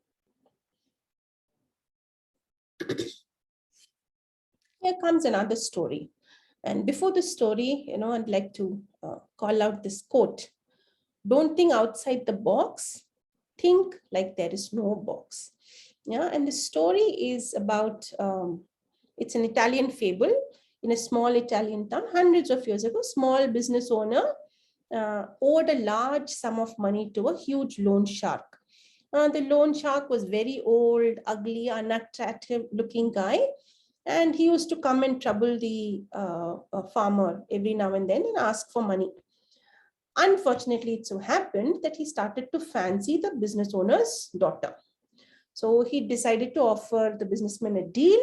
Here comes another story. And before the story, I'd like to call out this quote. Don't think outside the box, think like there is no box. Yeah, and the story is about, it's an Italian fable. In a small Italian town, hundreds of years ago, small business owner owed a large sum of money to a huge loan shark. The loan shark was very old, ugly, unattractive looking guy. And he used to come and trouble the farmer every now and then and ask for money. Unfortunately, it so happened that he started to fancy the business owner's daughter. So he decided to offer the businessman a deal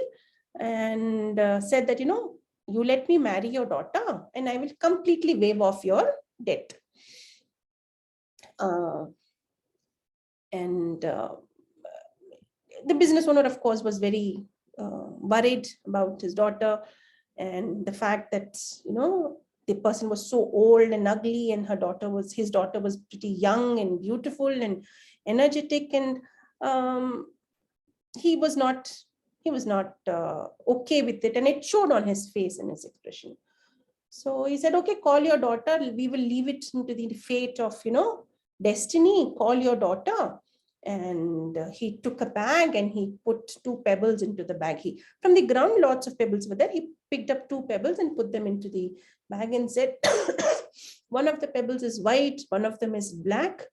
and said that, you let me marry your daughter and I will completely waive off your debt. And the business owner, of course, was very worried about his daughter, and the fact that, the person was so old and ugly, and his daughter was pretty young and beautiful and energetic, and he was not okay with it, and it showed on his face and his expression. So he said, okay, call your daughter. We will leave it into the fate of, destiny. Call your daughter. And he took a bag and he put 2 pebbles into the bag. From the ground, lots of pebbles were there. He picked up 2 pebbles and put them into the bag and said, one of the pebbles is white, one of them is black.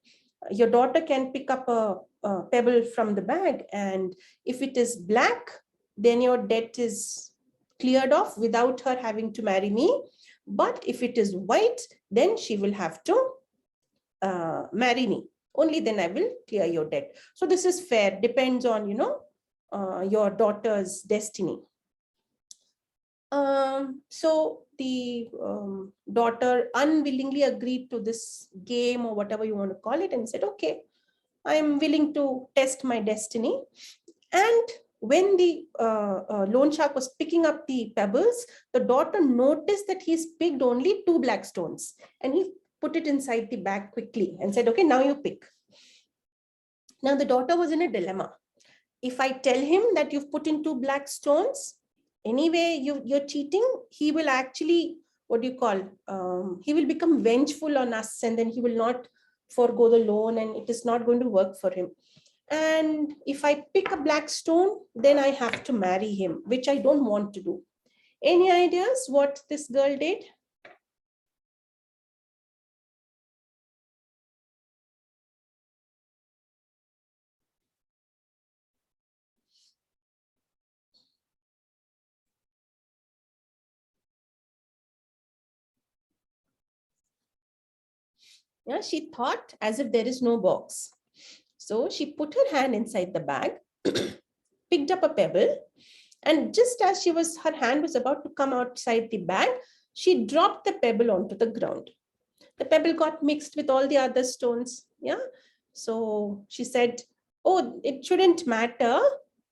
Your daughter can pick up a pebble from the bag, and if it is black, then your debt is cleared off without her having to marry me. But if it is white, then she will have to marry me. Only then I will clear your debt. So this is fair, depends on, your daughter's destiny. So the daughter unwillingly agreed to this game, or whatever you want to call it, and said, okay, I am willing to test my destiny. And when the loan shark was picking up the pebbles, the daughter noticed that he's picked only 2 black stones, and he put it inside the bag quickly and said, okay, now you pick. Now the daughter was in a dilemma. If I tell him that you've put in 2 black stones, anyway, you're cheating, he will actually, he will become vengeful on us, and then he will not forego the loan, and it is not going to work for him. And if I pick a black stone, then I have to marry him, which I don't want to do. Any ideas what this girl did? Yeah, she thought as if there is no box. So she put her hand inside the bag, picked up a pebble, and just as her hand was about to come outside the bag, she dropped the pebble onto the ground. The pebble got mixed with all the other stones. Yeah. So she said, oh, it shouldn't matter.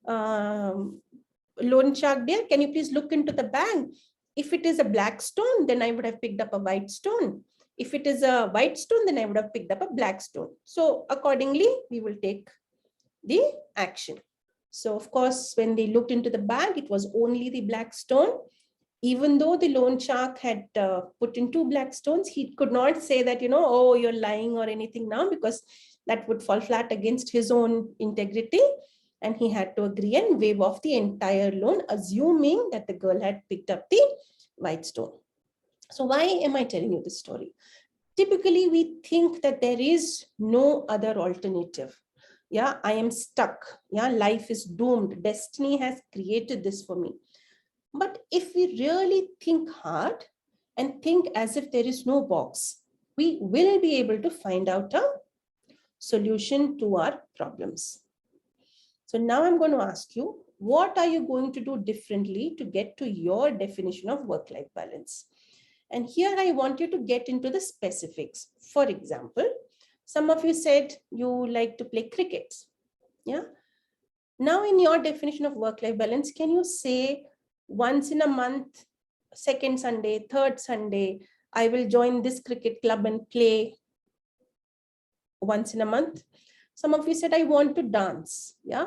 Loan shark dear, can you please look into the bag? If it is a black stone, then I would have picked up a white stone. If it is a white stone, then I would have picked up a black stone. So accordingly, we will take the action. So of course, when they looked into the bag, it was only the black stone. Even though the loan shark had put in 2 black stones, he could not say that, oh, you're lying or anything now, because that would fall flat against his own integrity. And he had to agree and waive off the entire loan, assuming that the girl had picked up the white stone. So why am I telling you this story? Typically, we think that there is no other alternative. Yeah, I am stuck. Yeah, life is doomed. Destiny has created this for me. But if we really think hard and think as if there is no box, we will be able to find out a solution to our problems. So now I'm going to ask you, what are you going to do differently to get to your definition of work-life balance? And here I want you to get into the specifics. For example, some of you said you like to play cricket. Yeah. Now in your definition of work-life balance, can you say once in a month, second Sunday, third Sunday, I will join this cricket club and play once in a month? Some of you said, I want to dance. Yeah.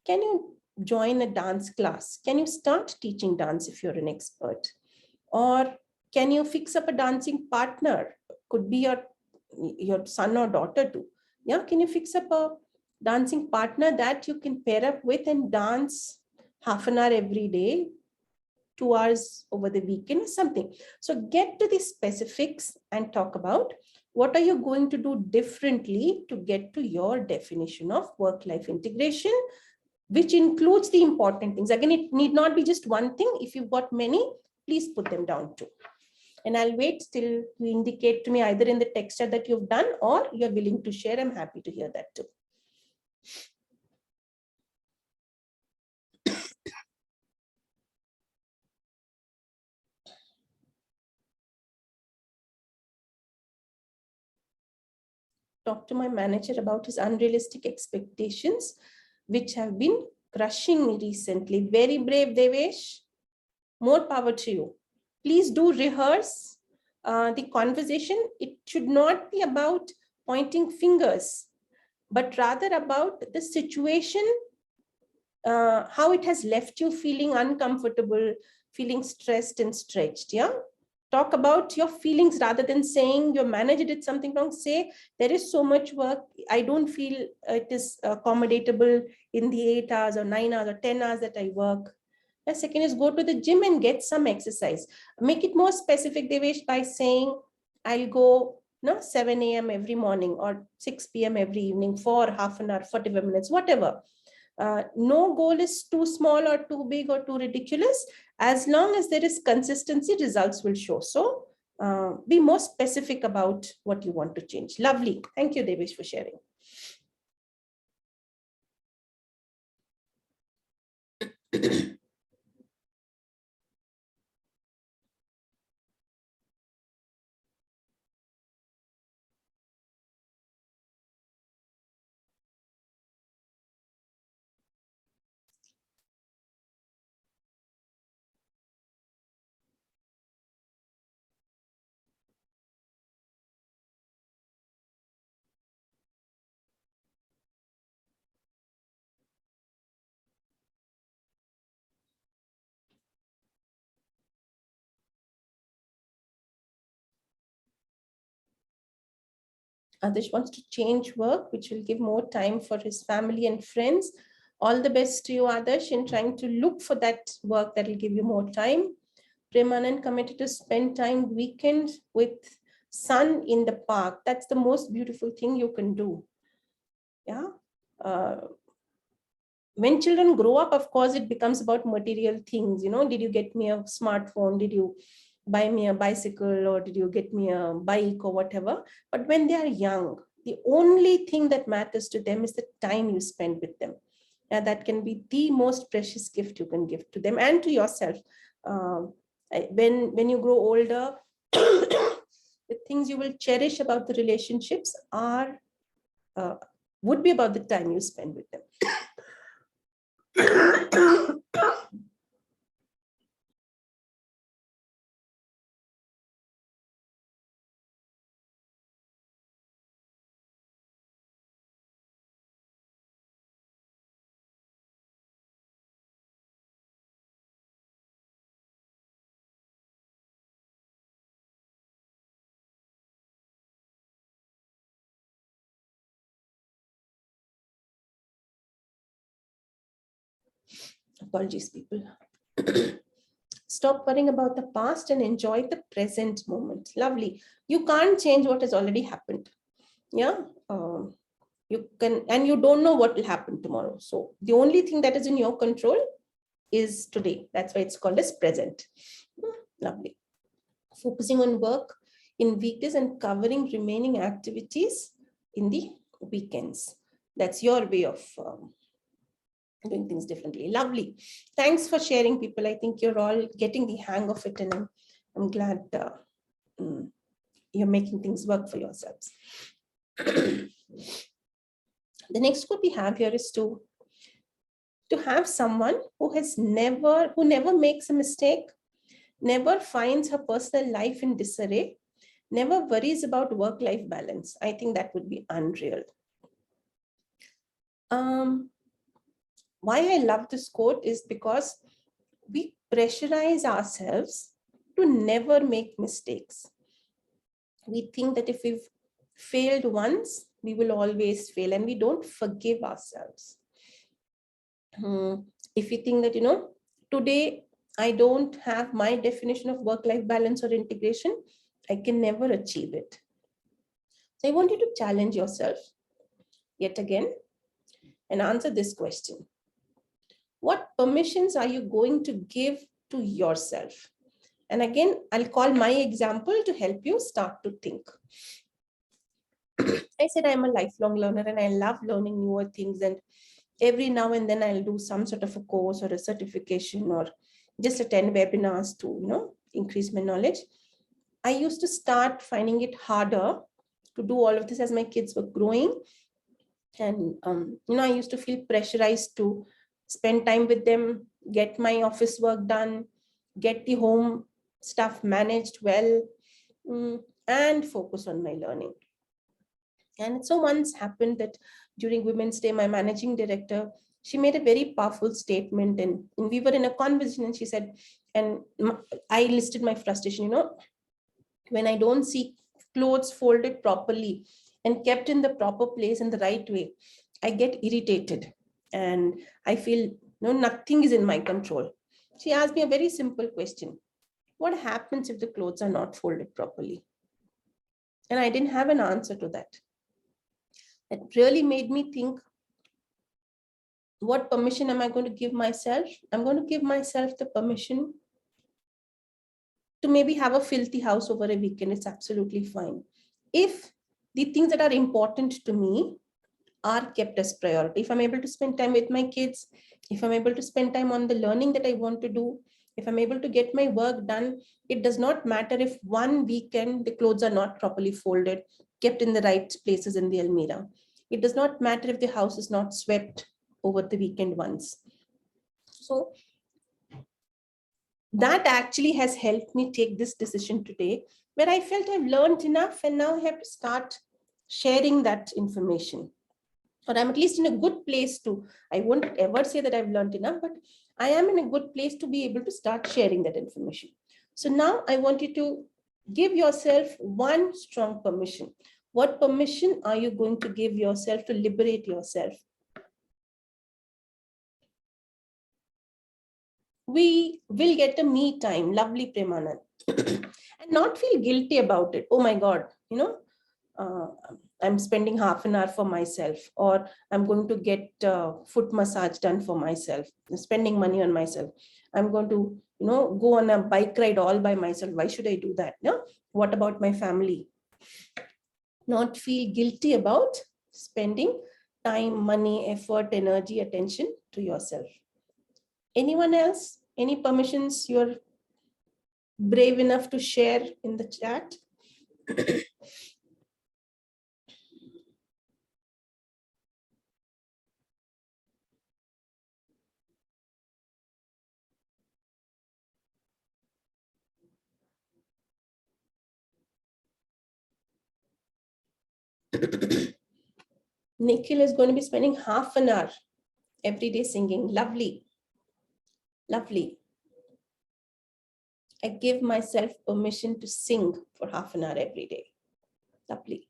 Can you join a dance class? Can you start teaching dance if you're an expert? Or can you fix up a dancing partner? Could be your son or daughter too. Yeah. Can you fix up a dancing partner that you can pair up with and dance half an hour every day, 2 hours over the weekend or something? So get to the specifics and talk about what are you going to do differently to get to your definition of work-life integration, which includes the important things. Again, it need not be just one thing. If you've got many, please put them down too. And I'll wait till you indicate to me either in the text chat that you've done or you're willing to share. I'm happy to hear that too. Talk to my manager about his unrealistic expectations, which have been crushing me recently. Very brave, Devesh. More power to you. Please do rehearse the conversation. It should not be about pointing fingers, but rather about the situation, how it has left you feeling uncomfortable, feeling stressed and stretched. Yeah. Talk about your feelings rather than saying your manager did something wrong. Say, there is so much work. I don't feel it is accommodatable in the 8 hours or 9 hours or 10 hours that I work. The second is go to the gym and get some exercise. Make it more specific, Devesh, by saying, I'll go 7 a.m. every morning or 6 p.m. every evening for half an hour, 45 minutes, whatever. No goal is too small or too big or too ridiculous. As long as there is consistency, results will show. So be more specific about what you want to change. Lovely. Thank you, Devesh, for sharing. Adarsh wants to change work, which will give more time for his family and friends. All the best to you, Adarsh, in trying to look for that work that will give you more time. Premanan committed to spend time weekend with son in the park. That's the most beautiful thing you can do. Yeah. When children grow up, of course, it becomes about material things. Did you get me a smartphone? Did you buy me a bicycle, or did you get me a bike or whatever? But when they are young, the only thing that matters to them is the time you spend with them. And that can be the most precious gift you can give to them and to yourself. When you grow older, the things you will cherish about the relationships would be about the time you spend with them. Apologies, people. Stop worrying about the past and enjoy the present moment. Lovely. You can't change what has already happened. Yeah. You can, and you don't know what will happen tomorrow. So the only thing that is in your control is today. That's why it's called as present. Lovely. Focusing on work in weekdays and covering remaining activities in the weekends. That's your way of doing things differently. Lovely. Thanks for sharing, people. I think you're all getting the hang of it, and I'm glad you're making things work for yourselves. The next quote we have here is to have someone who never makes a mistake, never finds her personal life in disarray, never worries about work-life balance. I think that would be unreal. Why I love this quote is because we pressurize ourselves to never make mistakes. We think that if we've failed once, we will always fail, and we don't forgive ourselves. If you think that, today I don't have my definition of work-life balance or integration, I can never achieve it. So I want you to challenge yourself yet again and answer this question. What permissions are you going to give to yourself? And again, I'll call my example to help you start to think. I said I'm a lifelong learner and I love learning newer things, and every now and then I'll do some sort of a course or a certification or just attend webinars to, increase my knowledge. I used to start finding it harder to do all of this as my kids were growing. And, I used to feel pressurized to spend time with them, get my office work done, get the home stuff managed well, and focus on my learning. And so once happened that during Women's Day, my managing director, she made a very powerful statement, and we were in a conversation, and she said, and I listed my frustration, when I don't see clothes folded properly and kept in the proper place in the right way, I get irritated and I feel nothing is in my control. She asked me a very simple question. What happens if the clothes are not folded properly? And I didn't have an answer to that. It really made me think, what permission am I going to give myself? I'm going to give myself the permission to maybe have a filthy house over a weekend. It's absolutely fine. If the things that are important to me are kept as priority, if I'm able to spend time with my kids, if I'm able to spend time on the learning that I want to do, if I'm able to get my work done, it does not matter if one weekend the clothes are not properly folded, kept in the right places in the almirah. It does not matter if the house is not swept over the weekend once. So that actually has helped me take this decision today, where I felt I've learned enough and now I have to start sharing that information. Or I'm at least in a good place to, I won't ever say that I've learned enough, but I am in a good place to be able to start sharing that information. So now I want you to give yourself one strong permission. What permission are you going to give yourself to liberate yourself? We will get a me time, lovely Premanan, and not feel guilty about it. Oh my God, I'm spending half an hour for myself, or I'm going to get foot massage done for myself, spending money on myself. I'm going to, go on a bike ride all by myself. Why should I do that? No? What about my family? Not feel guilty about spending time, money, effort, energy, attention to yourself. Anyone else? Any permissions you're brave enough to share in the chat? Nikhil is going to be spending half an hour every day singing. Lovely. Lovely. I give myself permission to sing for half an hour every day. Lovely.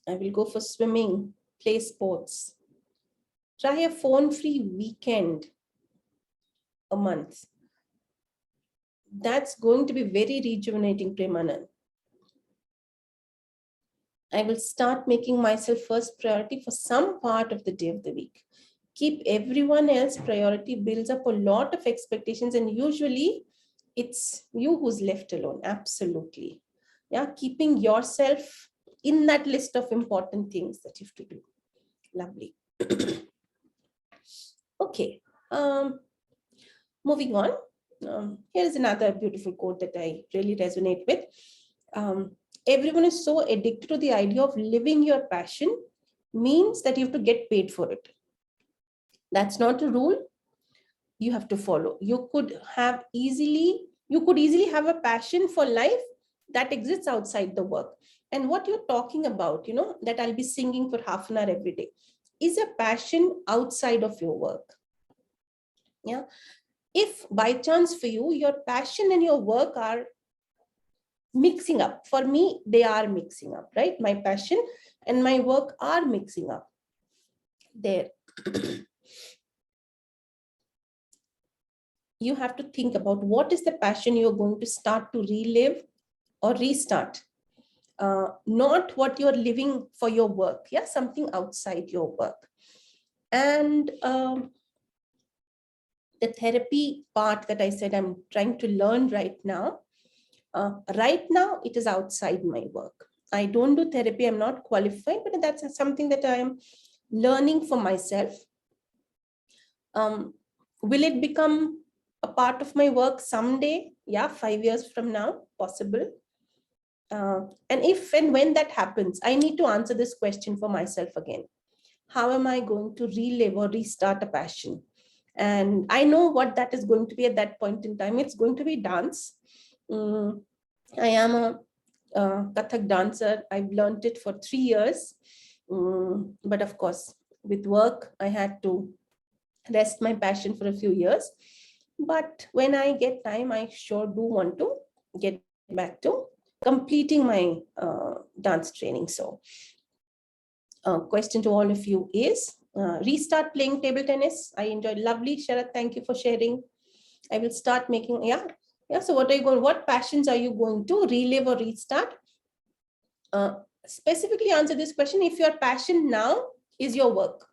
I will go for swimming, play sports. Try a phone-free weekend a month. That's going to be very rejuvenating, Premanan. I will start making myself first priority for some part of the day of the week. keep everyone else priority builds up a lot of expectations, and usually it's you who's left alone. Absolutely. Yeah, keeping yourself in that list of important things that you have to do. Lovely. Okay. Moving on. Here's another beautiful quote that I really resonate with. Everyone is so addicted to the idea of living your passion means that you have to get paid for it. That's not a rule you have to follow. You could easily have a passion for life that exists outside the work. And what you're talking about, that I'll be singing for half an hour every day, is a passion outside of your work. Yeah. If by chance for you, your passion and your work are mixing up, for me, they are mixing up, right? My passion and my work are mixing up there. You have to think about what is the passion you're going to start to relive or restart. Not what you're living for your work. Yeah, something outside your work. And the therapy part that I said I'm trying to learn right now, it is outside my work. I don't do therapy. I'm not qualified, but that's something that I am learning for myself. Will it become a part of my work someday? Yeah, 5 years from now, possible. And if and when that happens, I need to answer this question for myself again. How am I going to relive or restart a passion? And I know what that is going to be at that point in time. It's going to be dance. I am a Kathak dancer. I've learned it for 3 years. But of course, with work, I had to rest my passion for a few years. But when I get time, I sure do want to get back to completing my dance training. So question to all of you is, restart playing table tennis. I enjoyed. Lovely, Sharath, thank you for sharing. I will start making, so what passions are you going to relive or restart? Specifically answer this question if your passion now is your work,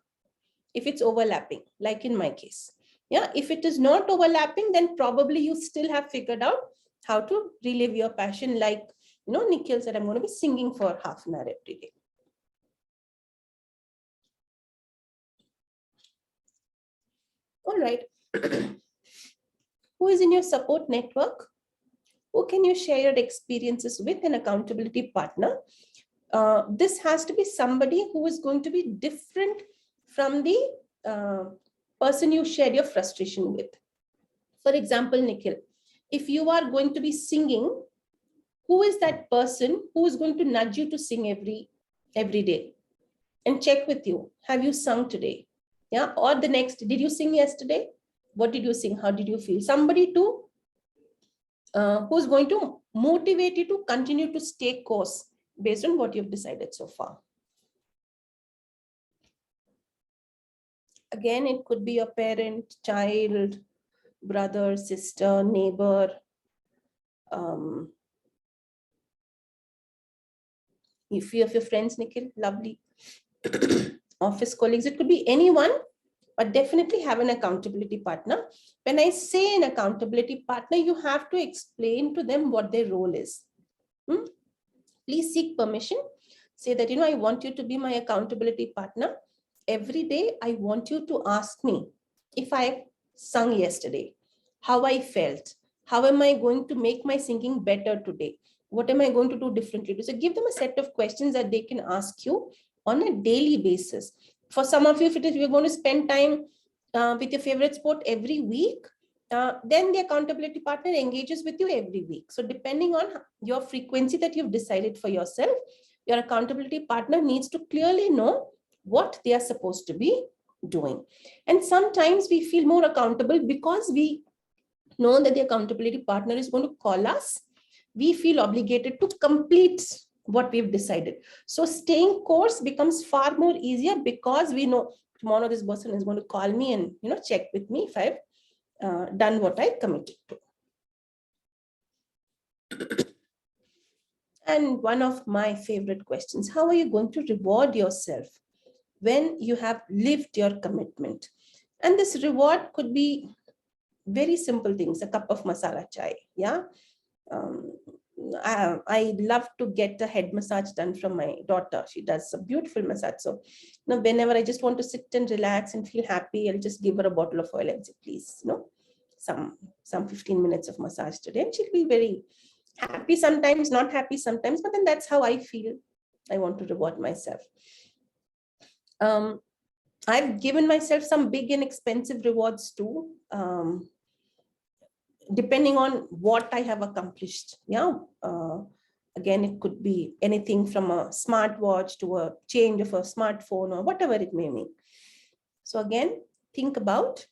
if it's overlapping, like in my case. Yeah, if it is not overlapping, then probably you still have figured out how to relive your passion. Like, Nikhil said, I'm going to be singing for half an hour every day. All right. Who is in your support network? Who can you share your experiences with? An accountability partner. This has to be somebody who is going to be different from the person you share your frustration with. For example, Nikhil, if you are going to be singing, who is that person who is going to nudge you to sing every day and check with you? Have you sung today? Yeah. Or the next, did you sing yesterday? What did you sing? How did you feel? Somebody who's going to motivate you to continue to stay course based on what you've decided so far. Again, it could be a parent, child, brother, sister, neighbor, if you have your friends, Nikhil, lovely, office colleagues, it could be anyone, but definitely have an accountability partner. When I say an accountability partner, you have to explain to them what their role is. Please seek permission. Say that, I want you to be my accountability partner. Every day, I want you to ask me if I sung yesterday, how I felt, how am I going to make my singing better today? What am I going to do differently? So give them a set of questions that they can ask you on a daily basis. For some of you, if it is, we're going to spend time with your favorite sport every week, then the accountability partner engages with you every week. So depending on your frequency that you've decided for yourself, your accountability partner needs to clearly know what they are supposed to be doing. And sometimes we feel more accountable because we know that the accountability partner is going to call us. We feel obligated to complete what we've decided. So staying course becomes far more easier because we know tomorrow this person is going to call me and check with me if I've done what I committed to. And one of my favorite questions, how are you going to reward yourself when you have lived your commitment? And this reward could be very simple things, a cup of masala chai. Yeah. Um, I love to get a head massage done from my daughter. She does a beautiful massage. So whenever I just want to sit and relax and feel happy, I'll just give her a bottle of oil and say, please, some 15 minutes of massage today. And she'll be very happy sometimes, not happy sometimes, but then that's how I feel. I want to reward myself. I've given myself some big and expensive rewards too. Depending on what I have accomplished. Yeah. Again, it could be anything from a smartwatch to a change of a smartphone or whatever it may mean. So again, think about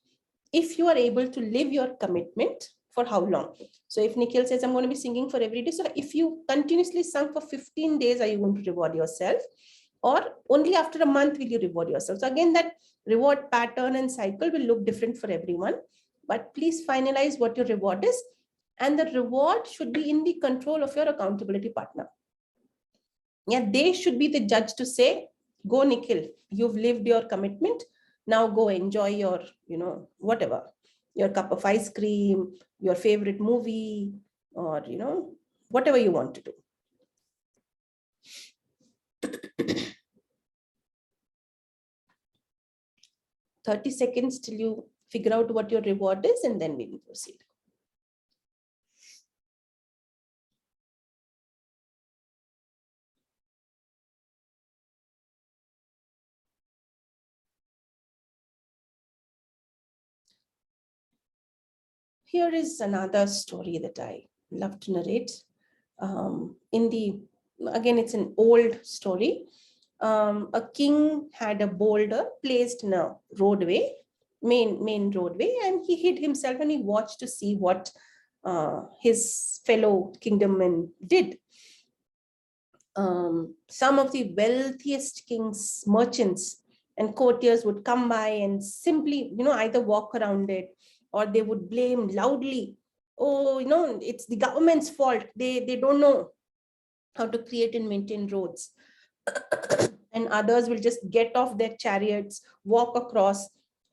if you are able to live your commitment for how long. So if Nikhil says, I'm going to be singing for every day. So if you continuously sung for 15 days, are you going to reward yourself? Or only after a month will you reward yourself? So again, that reward pattern and cycle will look different for everyone. But please finalize what your reward is. And the reward should be in the control of your accountability partner. Yeah, they should be the judge to say, go Nikhil, you've lived your commitment. Now go enjoy your, whatever, your cup of ice cream, your favorite movie, or, whatever you want to do. 30 seconds till you figure out what your reward is, and then we will proceed. Here is another story that I love to narrate. Again, it's an old story. A king had a boulder placed in a roadway, main roadway, and he hid himself and he watched to see what his fellow kingdommen did. Some of the wealthiest kings, merchants, and courtiers would come by and simply, either walk around it, or they would blame loudly, oh, it's the government's fault. They don't know how to create and maintain roads. And others will just get off their chariots, walk across,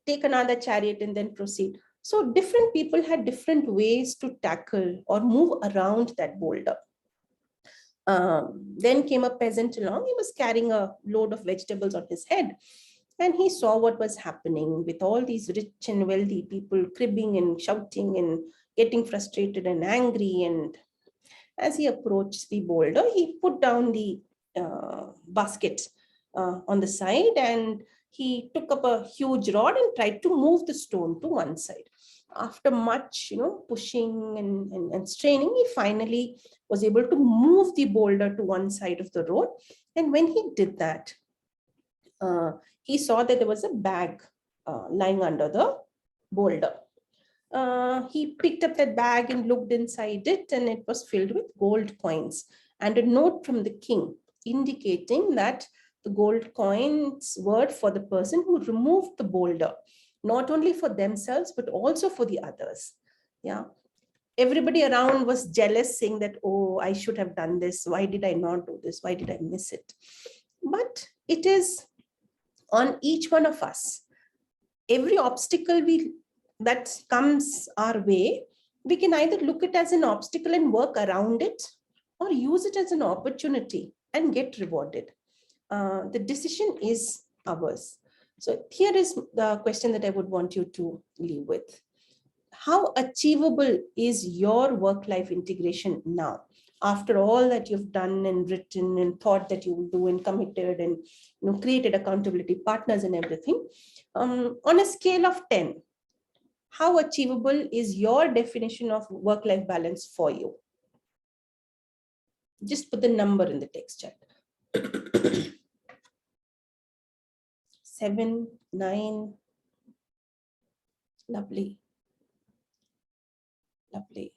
take another chariot, and then proceed. So different people had different ways to tackle or move around that boulder. Then came a peasant along. He was carrying a load of vegetables on his head. And he saw what was happening with all these rich and wealthy people cribbing and shouting and getting frustrated and angry. And as he approached the boulder, he put down the basket on the side, and he took up a huge rod and tried to move the stone to one side. After much, pushing and straining, he finally was able to move the boulder to one side of the road. And when he did that, he saw that there was a bag lying under the boulder. He picked up that bag and looked inside it, and it was filled with gold coins and a note from the king indicating that the gold coins were for the person who removed the boulder, not only for themselves, but also for the others. Yeah. Everybody around was jealous, saying that, oh, I should have done this. Why did I not do this? Why did I miss it? But it is on each one of us. Every obstacle that comes our way, we can either look at it as an obstacle and work around it, or use it as an opportunity and get rewarded. The decision is ours. So here is the question that I would want you to leave with. How achievable is your work-life integration now? After all that you've done and written and thought that you will do and committed and created accountability partners and everything, on a scale of 10, how achievable is your definition of work-life balance for you? Just put the number in the text chat. 7, 9. Lovely. Lovely.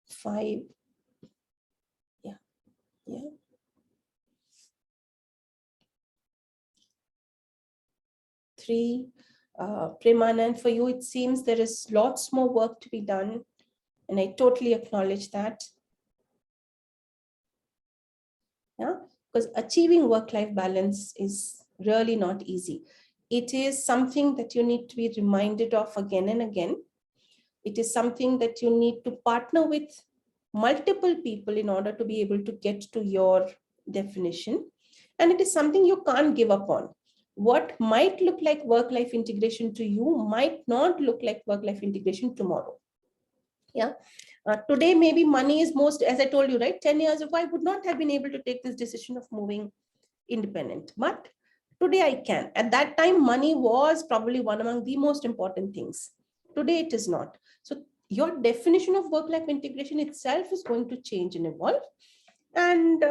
5. Yeah. 3. Premanand, for you, it seems there is lots more work to be done, and I totally acknowledge that. Yeah, because achieving work-life balance is really not easy. It is something that you need to be reminded of again and again. It is something that you need to partner with multiple people in order to be able to get to your definition. And it is something you can't give up on. What might look like work-life integration to you might not look like work-life integration tomorrow. Yeah. Today, maybe money is most, as I told you, right? 10 years ago, I would not have been able to take this decision of moving independent. But today I can. At that time, money was probably one among the most important things. Today, it is not. So your definition of work-life integration itself is going to change and evolve. And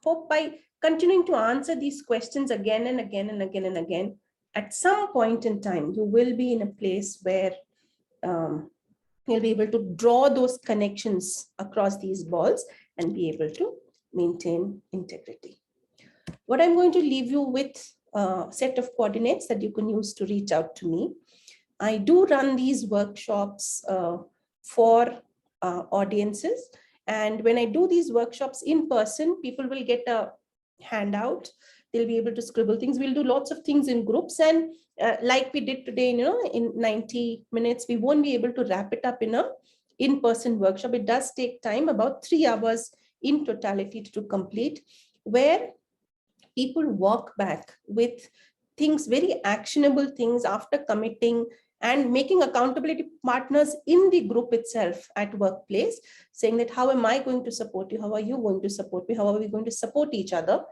hope by continuing to answer these questions again and again and again and again, at some point in time, you will be in a place where you'll be able to draw those connections across these balls and be able to maintain integrity. What I'm going to leave you with a set of coordinates that you can use to reach out to me. I do run these workshops for audiences. And when I do these workshops in person, people will get a handout. They'll be able to scribble things. We'll do lots of things in groups. And like we did today, in 90 minutes, we won't be able to wrap it up in a in-person workshop. It does take time, about 3 hours in totality to complete, where people walk back with things, very actionable things after committing and making accountability partners in the group itself at workplace, saying that how am I going to support you? How are you going to support me? How are we going to support each other?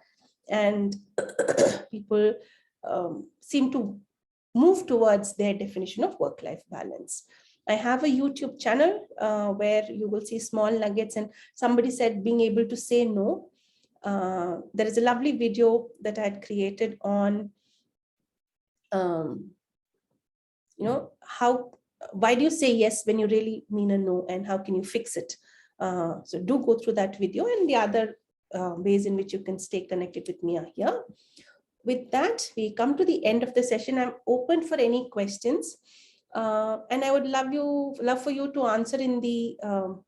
And people seem to move towards their definition of work-life balance. I have a YouTube channel where you will see small nuggets, and somebody said being able to say no. There is a lovely video that I had created on, why do you say yes when you really mean a no, and how can you fix it? So do go through that video, and the other ways in which you can stay connected with me are here. With that, we come to the end of the session. I'm open for any questions. And I would love for you to answer in the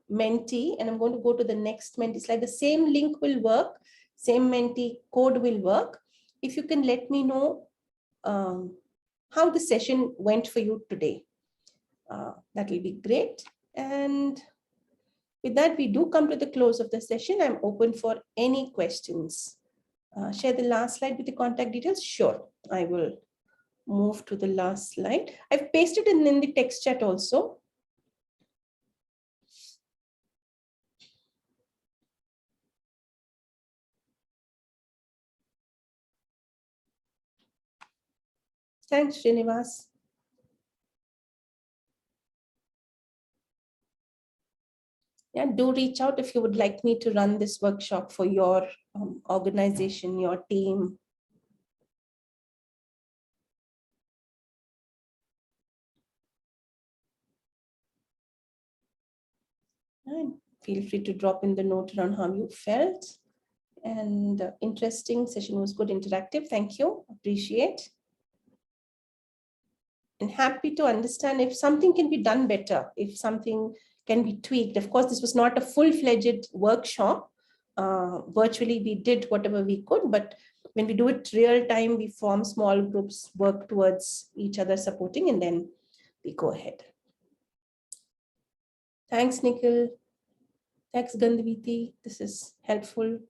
Menti, and I'm going to go to the next Menti slide. The same link will work, same Menti code will work. If you can let me know how the session went for you today, that will be great. And with that, we do come to the close of the session. I'm open for any questions. Share the last slide with the contact details. Sure, I will move to the last slide. I've pasted it in the text chat also. Thanks, Srinivas. Yeah, do reach out if you would like me to run this workshop for your organization, your team. And feel free to drop in the note around how you felt. And interesting session, was good, interactive. Thank you, appreciate. And happy to understand if something can be done better, if something can be tweaked. Of course, this was not a full-fledged workshop. Virtually, we did whatever we could, but when we do it real time, we form small groups, work towards each other supporting, and then we go ahead. Thanks, Nikhil. Thanks, Gandhaviti. This is helpful.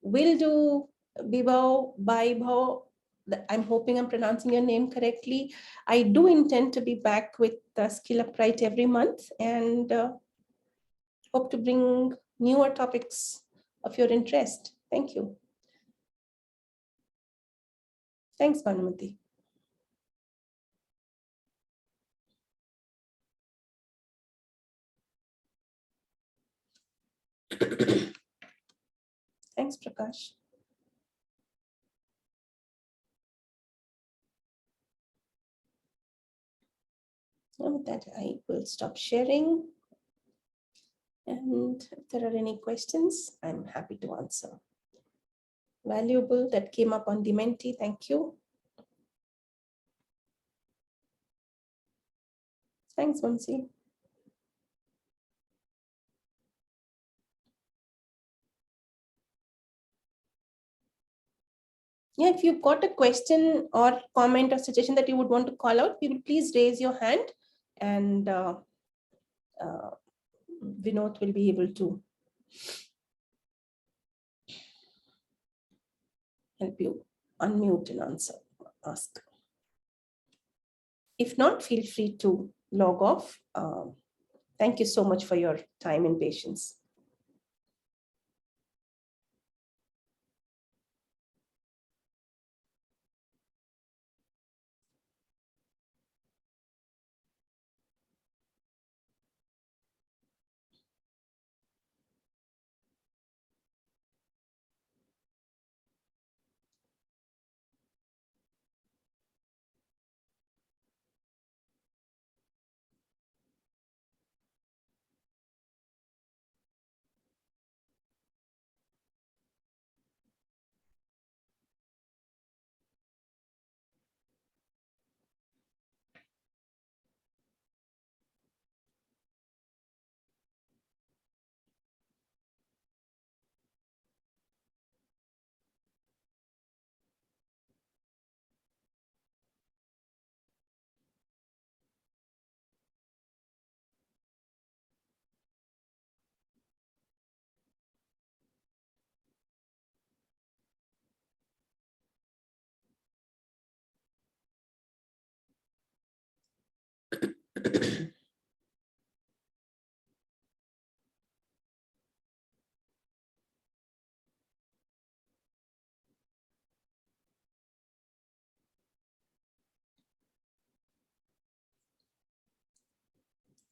Will do, Bibao. I'm hoping I'm pronouncing your name correctly. I do intend to be back with SkillUpRight every month, and hope to bring newer topics of your interest. Thank you. Thanks, Bhanumati. Thanks, Prakash. And with that, I will stop sharing. And if there are any questions, I'm happy to answer. Valuable that came up on the Menti. Thank you. Thanks, Vamsi. Yeah, if you've got a question or comment or suggestion that you would want to call out, you will please raise your hand, and Vinod will be able to help you unmute and ask. If not, feel free to log off. Thank you so much for your time and patience.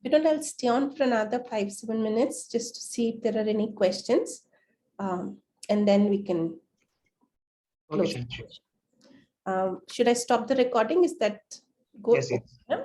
Vinod, I'll stay on for another 5-7 minutes just to see if there are any questions, and then we can close. Okay, sure. Should I stop the recording? Is that good? Yes, yes. Yeah?